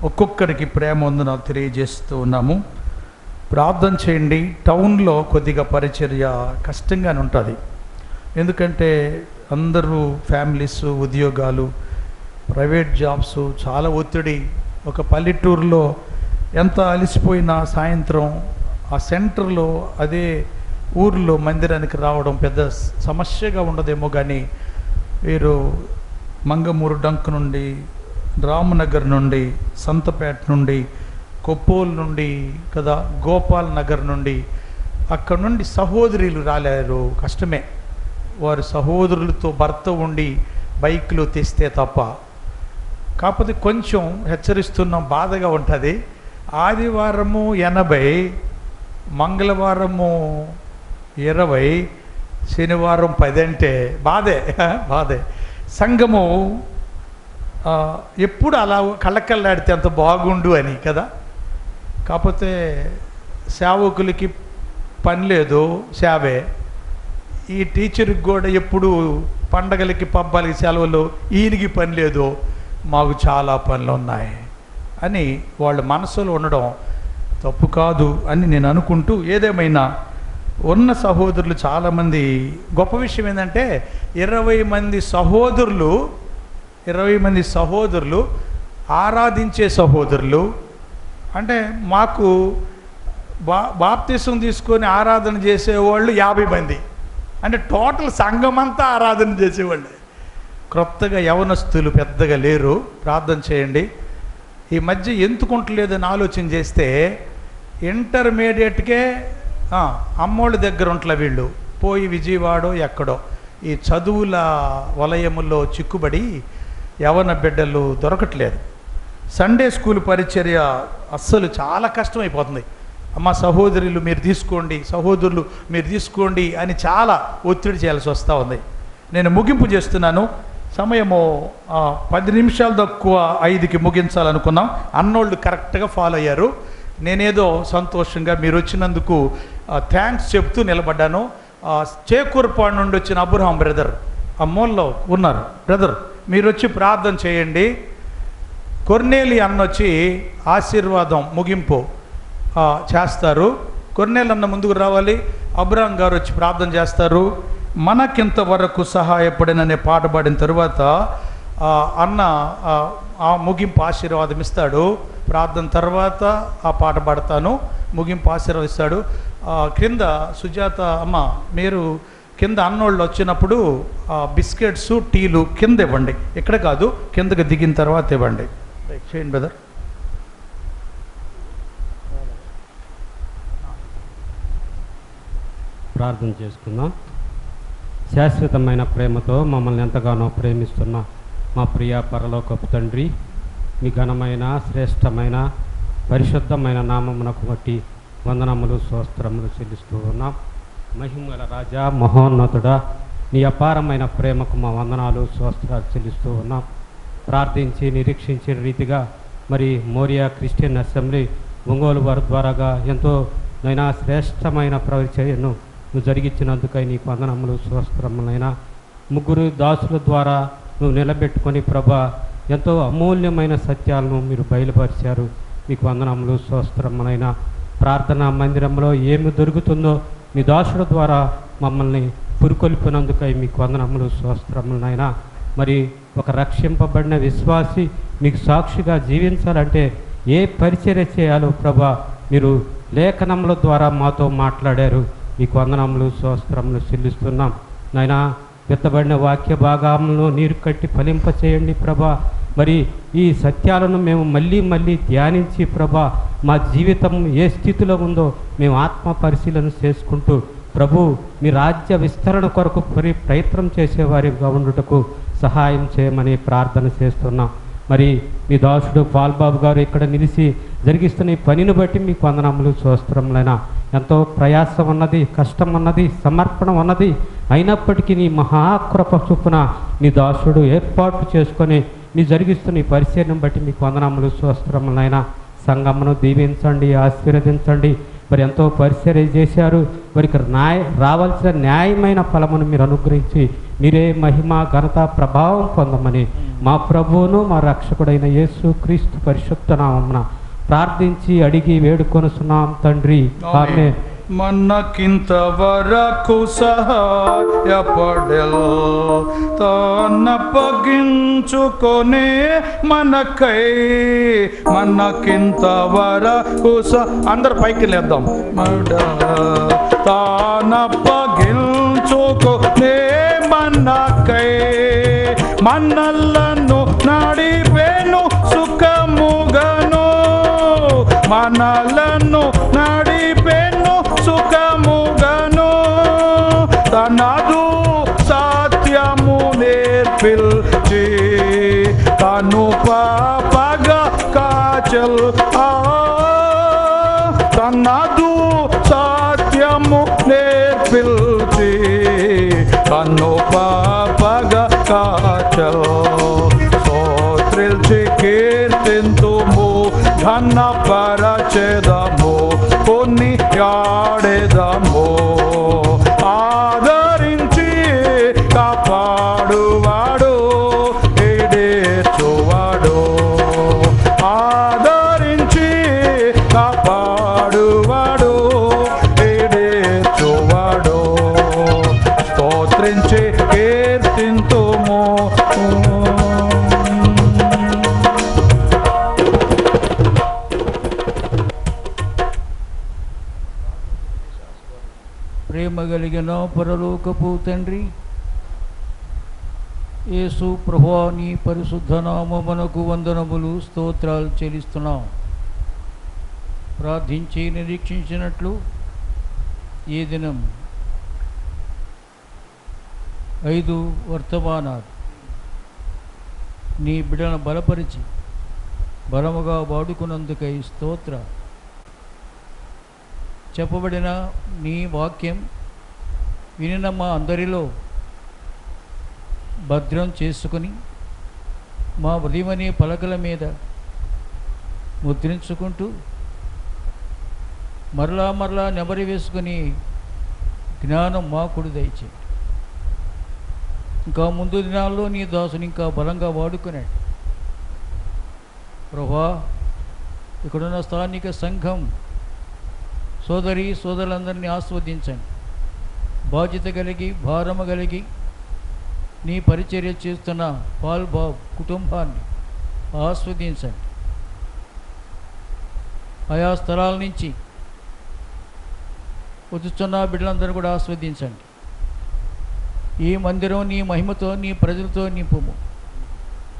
ఒక్కొక్కరికి ప్రేమ వందనాలు తెలియజేస్తూ ఉన్నాము. ప్రార్థన చేయండి. టౌన్లో కొద్దిగా పరిచర్య కష్టంగానే ఉంటుంది, ఎందుకంటే అందరూ ఫ్యామిలీస్, ఉద్యోగాలు, ప్రైవేట్ జాబ్స్, చాలా ఒత్తిడి. ఒక పల్లెటూరులో ఎంత అలసిపోయినా సాయంత్రం ఆ సెంటర్లో అదే ఊరిలో మందిరానికి రావడం పెద్ద సమస్యగా ఉండదేమో, కానీ వీరు మంగమూరు డంక్ నుండి, రామనగర్ నుండి, సంతపేట నుండి, కొప్పోలు నుండి కదా, గోపాల్ నగర్ నుండి, అక్కడ నుండి సహోదరులు రాలేరు, కష్టమే. వారు సహోదరులతో భర్త ఉండి బైక్లు తెస్తే తప్ప. కాకపోతే కొంచెం హెచ్చరిస్తున్నాం, బాధగా ఉంటుంది. ఆదివారము 80, మంగళవారము 20, శనివారం 10 అంటే బాధే. సంఘము ఎప్పుడు అలా కళ్ళకళ్ళాడితే అంత బాగుండు అని కదా. కాకపోతే సేవకులకి పని లేదు, సేవే. ఈ టీచర్కి కూడా ఎప్పుడు పండగలకి, పబ్బాలకి సెలవులు, ఈయనకి పని లేదు, మాకు చాలా పనులు ఉన్నాయి అని వాళ్ళ మనసులో ఉండడం తప్పు కాదు అని నేను అనుకుంటూ, ఏదేమైనా ఉన్న సహోదరులు చాలామంది, గొప్ప విషయం ఏంటంటే 20 మంది సహోదరులు ఆరాధించే సహోదరులు. అంటే మాకు బాప్తిసం తీసుకొని ఆరాధన చేసేవాళ్ళు 50 మంది, అంటే టోటల్ సంఘమంతా ఆరాధన చేసేవాళ్ళు. క్రొత్తగా యవనస్తులు పెద్దగా లేరు. ప్రార్థన చేయండి. ఈ మధ్య ఎందుకుంటలేదని ఆలోచన చేస్తే ఇంటర్మీడియట్కే అమ్మోళ్ళ దగ్గర ఉంటలే వీళ్ళు, పోయి విజయవాడో ఎక్కడో ఈ చదువుల వలయముల్లో చిక్కుబడి యవన బిడ్డలు దొరకట్లేదు. సండే స్కూల్ పరిచర్య అస్సలు చాలా కష్టమైపోతుంది. అమ్మ సహోదరులు మీరు తీసుకోండి, సహోదరులు మీరు తీసుకోండి అని చాలా ఒత్తిడి చేయాల్సి వస్తూ ఉంది. నేను ముగింపు చేస్తున్నాను. సమయము 10 నిమిషాలు తక్కువ 5కి ముగించాలనుకున్నాం. అన్నోళ్ళు కరెక్ట్గా ఫాలో అయ్యారు. నేనేదో సంతోషంగా మీరు వచ్చినందుకు థ్యాంక్స్ చెప్తూ నిలబడ్డాను. చేకూరుపాడు నుండి వచ్చిన అబ్రహాం బ్రదర్ ఆ మూలలో ఉన్నారు. బ్రదర్ మీరు వచ్చి ప్రార్థన చేయండి. కొర్నేలి అన్న వచ్చి ఆశీర్వాదం ముగింపు చేస్తారు. కొర్నేలి అన్న ముందుకు రావాలి. అబ్రహాం గారు వచ్చి ప్రార్థన చేస్తారు. మనకింతవరకు సహాయపడిననే పాట పాడిన తరువాత అన్న ఆ ముగింపు ఆశీర్వాదం ఇస్తాడు. ప్రార్థన తర్వాత ఆ పాట పాడతాను, ముగింపు ఆశీర్వదిస్తాడు. క్రింద సుజాత అమ్మ మీరు కింద అన్నోళ్ళు వచ్చినప్పుడు బిస్కెట్స్ టీలు కింద ఇవ్వండి, ఇక్కడ కాదు, కిందకి దిగిన తర్వాత ఇవ్వండి. చేయండి బ్రదర్. ప్రార్థన చేసుకుందాం. శాశ్వతమైన ప్రేమతో మమ్మల్ని ఎంతగానో ప్రేమిస్తున్న మా ప్రియ పరలోకపు తండ్రి, మీ ఘనమైన శ్రేష్టమైన పరిశుద్ధమైన నామమునకు బట్టి వందనములు స్తోత్రములు చెల్లిస్తూ ఉన్నాం. మహిమల రాజా మహోన్నతుడా, నీ అపారమైన ప్రేమకు మా వందనాలు స్తోత్రాలు చెల్లిస్తూ ఉన్నాం. ప్రార్థించి నిరీక్షించిన రీతిగా మరి మోరియా క్రిస్టియన్ అసెంబ్లీ ఒంగోలు వారి ద్వారాగా ఎంతో నైనా శ్రేష్టమైన పరిచర్యను నువ్వు జరిగించినందుకై నీకు వందనములు స్తోత్రములైనా. 3 దాసుల ద్వారా నువ్వు నిలబెట్టుకొని ప్రభా ఎంతో అమూల్యమైన సత్యాలను మీరు బయలుపరిచారు. మీకు వందనములు స్తోత్రములైనా. ప్రార్థనా మందిరంలో ఏమి దొరుకుతుందో మీ దాసుల ద్వారా మమ్మల్ని పురుకొల్పినందుకై మీకు వందనములు స్తోత్రములైనా. మరి ఒక రక్షింపబడిన విశ్వాసి మీకు సాక్షిగా జీవించాలంటే ఏ పరిచర్య చేయాలో ప్రభా మీరు లేఖనముల ద్వారా మాతో మాట్లాడారు. మీకు వందనములు స్తోత్రములు చెల్లిస్తున్నాం నాయనా. విత్తబడిన వాక్య భాగంలో నీరు కట్టి ఫలింప చేయండి ప్రభా. మరి ఈ సత్యాలను మేము మళ్ళీ మళ్ళీ ధ్యానించి ప్రభా మా జీవితం ఏ స్థితిలో ఉందో మేము ఆత్మ పరిశీలన చేసుకుంటూ ప్రభు మీ రాజ్య విస్తరణ కొరకు ప్రయత్నం చేసేవారిగా ఉండుటకు సహాయం చేయమని ప్రార్థన చేస్తున్నాం. మరి మీ దాసుడు పాల్బాబు గారు ఇక్కడ నిలిచి జరిగిస్తున్న ఈ పనిని బట్టి మీకు వందనములు స్తోత్రములైనా. ఎంతో ప్రయాసం ఉన్నది, కష్టం ఉన్నది, సమర్పణ ఉన్నది. అయినప్పటికీ నీ మహాకృప చొప్పున నీ దాసుడు ఏర్పాటు చేసుకొని నీ జరిగిస్తున్న ఈ పరిచర్యను బట్టి మీకు వందనములు స్తోత్రములైనా. సంఘమును దీవించండి, ఆశీర్వదించండి. మరి ఎంతో పరిచర్య చేశారు. వారికి రావాల్సిన న్యాయమైన ఫలమును మీరు అనుగ్రహించి మీరే మహిమ ఘనత ప్రభావం పొందమని మా ప్రభువును మా రక్షకుడైన యేసు క్రీస్తు పరిశుద్ధ నామమున ప్రార్థించి అడిగి వేడుకొనుచున్నాం తండ్రి. ఆమేన్. మనకింతవరకు సహాయపడెల్ తానప్పగించుకొనే మనకై, మనకింతవరకు అందరు పైకి లేద్దాం. తానప్పగించుకొనే మనకై, మనలను నడిపేను సుఖముగను, మనలను నడిపేను సుఖముగను, తనదు సత్యము నేర్పిల్చి తను పాపగా కాచల్. తనదు సత్యము నేర్పిల్చి తను పాపగా కాచల్. స్తోత్రిల్చి కీర్తింతుము, ఘనపరచెదము, కొనియాడెదము. ఆదరించి కాపాడువాడు, ఈడేర్చువాడు. ఆదరించి కాపాడువాడు, ఈడేర్చువాడు. స్తోత్రించి కీర్తింతుము. ప్రేమ కలిగిన పరలోకపు తండ్రి, యేసు ప్రభువా నీ పరిశుద్ధ నామమునకు వందనములు స్తోత్రాలు చెల్లిస్తున్నాం. ప్రార్థించి నిరీక్షించినట్లు ఈ దినం 5 వర్తమానాలు నీ బిడ్డను బలపరిచి బలముగా వాడుకున్నందుకై స్తోత్ర. చెప్పబడిన నీ వాక్యం వినిన మా అందరిలో భద్రం చేసుకుని మా హృదయమనే పలకల మీద ముద్రించుకుంటూ మరలా మరలా నెమరి వేసుకుని జ్ఞానం మాకుడు దయచేయండి. ఇంకా ముందు దినాల్లో నీ దాసుని ఇంకా బలంగా వాడుకున్నాడు ప్రభా. ఇక్కడున్న స్థానిక సంఘం సోదరి సోదరులందరినీ ఆస్వాదించండి. బాధ్యత కలిగి భారము కలిగి నీ పరిచర్య చేస్తున్న పాల్ బాబ్ కుటుంబాన్ని ఆస్వాదించండి. ఆయా స్థలాల నుంచి వచ్చుతున్న బిడ్డలందరూ కూడా ఆస్వాదించండి. ఈ మందిరం నీ మహిమతో నీ ప్రజలతో నింపుము.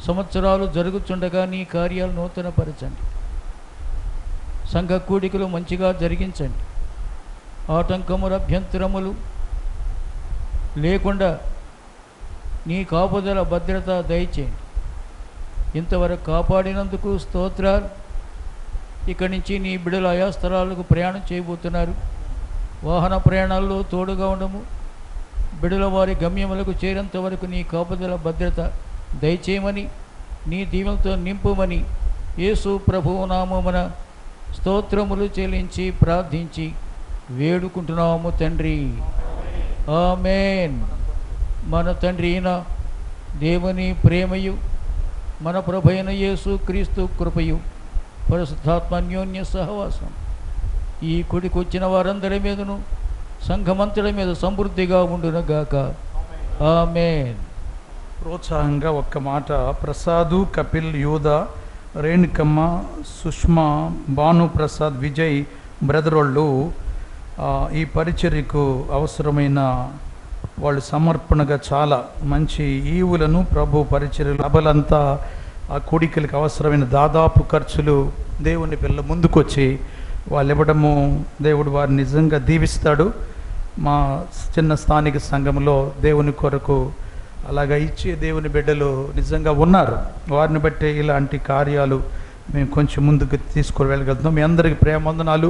సంవత్సరాలు జరుగుతుండగా నీ కార్యాలు నూతనపరచండి. సంఘ కూడికలు మంచిగా జరిగించండి. ఆటంకములు అభ్యంతరములు లేకుండా నీ కాపుదల భద్రత దయచేయండి. ఇంతవరకు కాపాడినందుకు స్తోత్రాలు. ఇక్కడి నుంచి నీ బిడ్డలు ఆయా స్థలాలకు ప్రయాణం చేయబోతున్నారు. వాహన ప్రయాణాల్లో తోడుగా ఉండము. బిడ్డల వారి గమ్యములకు చేరేంత వరకు నీ కాపుదల భద్రత దయచేయమని నీ దీవెనతో నింపుమని యేసు ప్రభువు నామమున స్తోత్రములు చెల్లించి ప్రార్థించి వేడుకుంటున్నాము తండ్రి. ఆమేన్. మన తండ్రి అయిన దేవుని ప్రేమయు మన ప్రభు అయిన యేసు క్రీస్తు కృపయు పరిశుద్ధాత్మ అన్యోన్య సహవాసం ఈ కుడికి వచ్చిన వారందరి మీదను సంఘమంతుల మీద సమృద్ధిగా ఉండునుగాక. ఆమేన్. ప్రోత్సాహంగా ఒక్క మాట. ప్రసాదు, కపిల్, యూద, రేణుకమ్మ, సుష్మా, భానుప్రసాద్, విజయ్ బ్రదరోళ్ళు ఈ పరిచర్యకు అవసరమైన వాళ్ళు సమర్పణగా చాలా మంచి ఈవులను ప్రభు పరిచర్యలు సభలంతా ఆ కూడికలకు అవసరమైన దాదాపు ఖర్చులు దేవుని పిల్ల ముందుకొచ్చి వాళ్ళు ఇవ్వడము దేవుడు వారిని నిజంగా దీవిస్తాడు. మా చిన్న స్థానిక సంఘంలో దేవుని కొరకు అలాగా ఇచ్చే దేవుని బిడ్డలు నిజంగా ఉన్నారు. వారిని బట్టి ఇలాంటి కార్యాలు మేము కొంచెం ముందుకు తీసుకొని వెళ్ళగలుగుతున్నాం. మీ అందరికీ ప్రేమ వందనాలు.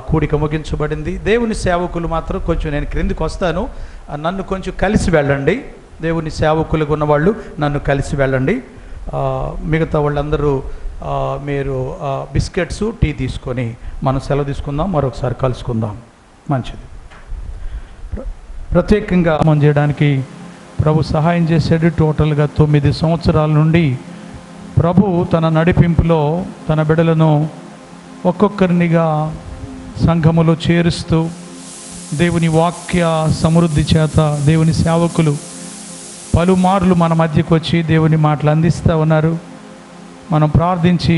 కూడిక ముగించబడింది. దేవుని సేవకులు మాత్రం కొంచెం నేను క్రిందికి వస్తాను, నన్ను కొంచెం కలిసి వెళ్ళండి. దేవుని సేవకులుగా ఉన్నవాళ్ళు నన్ను కలిసి వెళ్ళండి. మిగతా వాళ్ళందరూ మీరు బిస్కెట్స్, టీ తీసుకొని మనం సెలవు తీసుకుందాం. మరొకసారి కలుసుకుందాం. మంచిది. ప్రత్యేకంగా మనం చేయడానికి ప్రభు సహాయం చేశాడు. టోటల్గా 9 సంవత్సరాల నుండి ప్రభు తన నడిపింపులో తన బిడ్డలను ఒక్కొక్కరినిగా సంఘములో చేరుస్తూ దేవుని వాక్య సమృద్ధి చేత దేవుని సేవకులు పలుమార్లు మన మధ్యకు వచ్చి దేవుని మాటలు అందిస్తూ ఉన్నారు. మనం ప్రార్థించి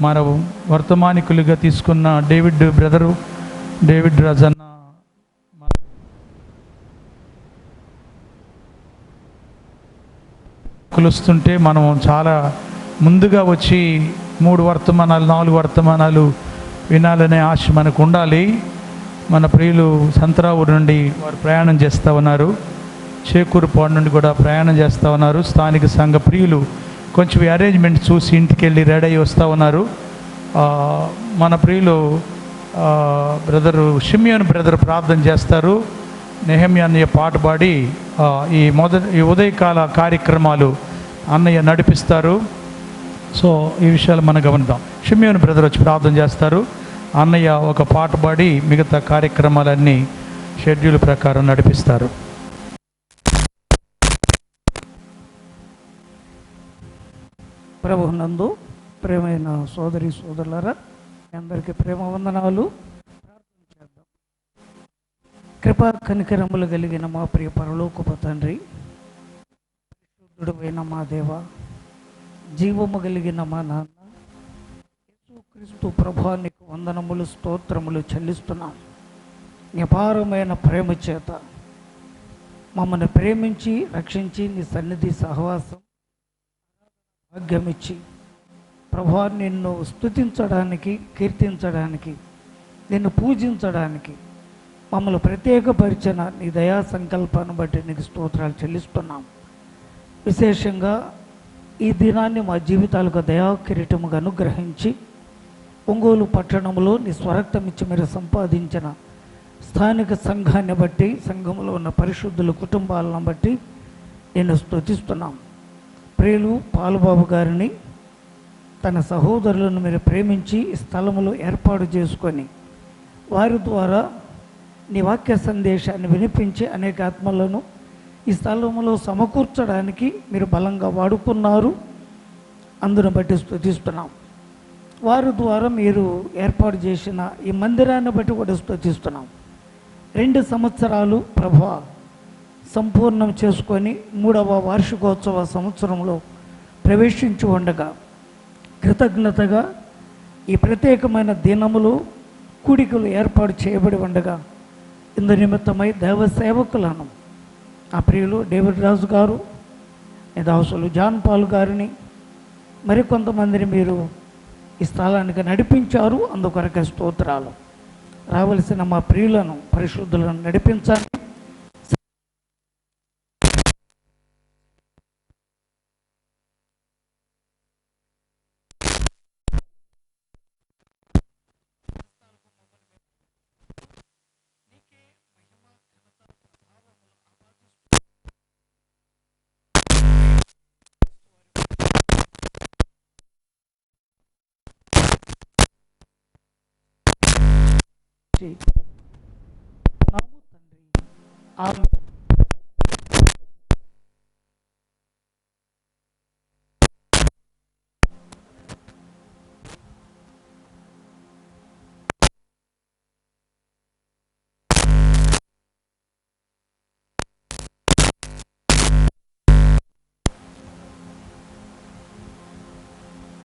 మన వర్తమానికులుగా తీసుకున్న డేవిడ్ బ్రదరు, డేవిడ్ రాజన్న కొలుస్తుంటే మనం చాలా ముందుగా వచ్చి 3 వర్తమానాలు 4 వర్తమానాలు వినాలనే ఆశ మనకు ఉండాలి. మన ప్రియులు సంతరావు నుండి వారు ప్రయాణం చేస్తూ ఉన్నారు. చేకూరుపాడు నుండి కూడా ప్రయాణం చేస్తూ ఉన్నారు. స్థానిక సంఘ ప్రియులు కొంచెం అరేంజ్మెంట్ చూసి ఇంటికి వెళ్ళి రెడీ అయ్యి వస్తూ ఉన్నారు. మన ప్రియులు బ్రదరు షిమియోన్ బ్రదర్ ప్రార్థన చేస్తారు. నెహమ్యా అన్నయ్య పాట పాడి ఈ ఉదయకాల కార్యక్రమాలు అన్నయ్య నడిపిస్తారు. సో ఈ విషయాలు మనం గమనిద్దాం. షిమియోన్ బ్రదర్ వచ్చి ప్రార్థన చేస్తారు. అన్నయ్య ఒక పాట పాడి మిగతా కార్యక్రమాలన్నీ షెడ్యూల్ ప్రకారం నడిపిస్తారు. ప్రభునందు ప్రేమైన సోదరి సోదరులారా, అందరికీ ప్రేమ వందనాలు. ప్రార్థన చేద్దాం. కృపా కనికరములు కలిగిన మా ప్రియ పరలోకపు తండ్రి, పరిశుద్ధుడైన మా దేవ, జీవము కలిగిన మా నాన్న యేసుక్రీస్తు ప్రభువానికి వందనములు స్తోత్రములు చెల్లిస్తున్నాం. నీ అపారమైన ప్రేమ చేత మమ్మల్ని ప్రేమించి రక్షించి నీ సన్నిధి సహవాసం భాగ్యమిచ్చి ప్రభువా నిన్ను స్తుతించడానికి, కీర్తించడానికి, నిన్ను పూజించడానికి మమ్మల్ని ప్రత్యేకపరిచిన నీ దయా సంకల్పాన్ని బట్టి నీకు స్తోత్రాలు చెల్లిస్తున్నాం. విశేషంగా ఈ దినాన్ని మా జీవితాలకు దయా కిరీటముగా అనుగ్రహించి ఒంగోలు పట్టణంలో నీ స్వరక్తం ఇచ్చి మీరు సంపాదించిన స్థానిక సంఘాన్ని బట్టి, సంఘంలో ఉన్న పరిశుద్ధుల కుటుంబాలను బట్టి నేను స్తుతిస్తున్నాం. ప్రియులు పాలుబాబు గారిని తన సహోదరులను మీరు ప్రేమించి ఈ స్థలములో ఏర్పాటు చేసుకొని వారి ద్వారా నీ వాక్య సందేశాన్ని వినిపించి అనేక ఆత్మలను ఈ స్థలములో సమకూర్చడానికి మీరు బలంగా వాడుకున్నారు. అందును బట్టి స్తుతిస్తున్నాం. వారి ద్వారా మీరు ఏర్పాటు చేసిన ఈ మందిరాన్ని బట్టి కూడా స్తుతిస్తున్నాం. 2 సంవత్సరాలు ప్రభువా సంపూర్ణం చేసుకొని 3వ వార్షికోత్సవ సంవత్సరంలో ప్రవేశించి ఉండగా కృతజ్ఞతగా ఈ ప్రత్యేకమైన దినములు కూడికలు ఏర్పాటు చేయబడి ఉండగా ఇందు నిమిత్తమై దైవ సేవకులను ఆ ప్రియులు డేవిడ్ రాజు గారు, దాసులు జాన్ పాల్ గారిని మరికొంతమందిని మీరు ఈ స్థలానికి నడిపించారు. అందుకొరకే స్తోత్రాలు. రావలసిన మా ప్రియులను పరిశుద్ధులను నడిపించాలి. నాము తండ్రి ఆమె.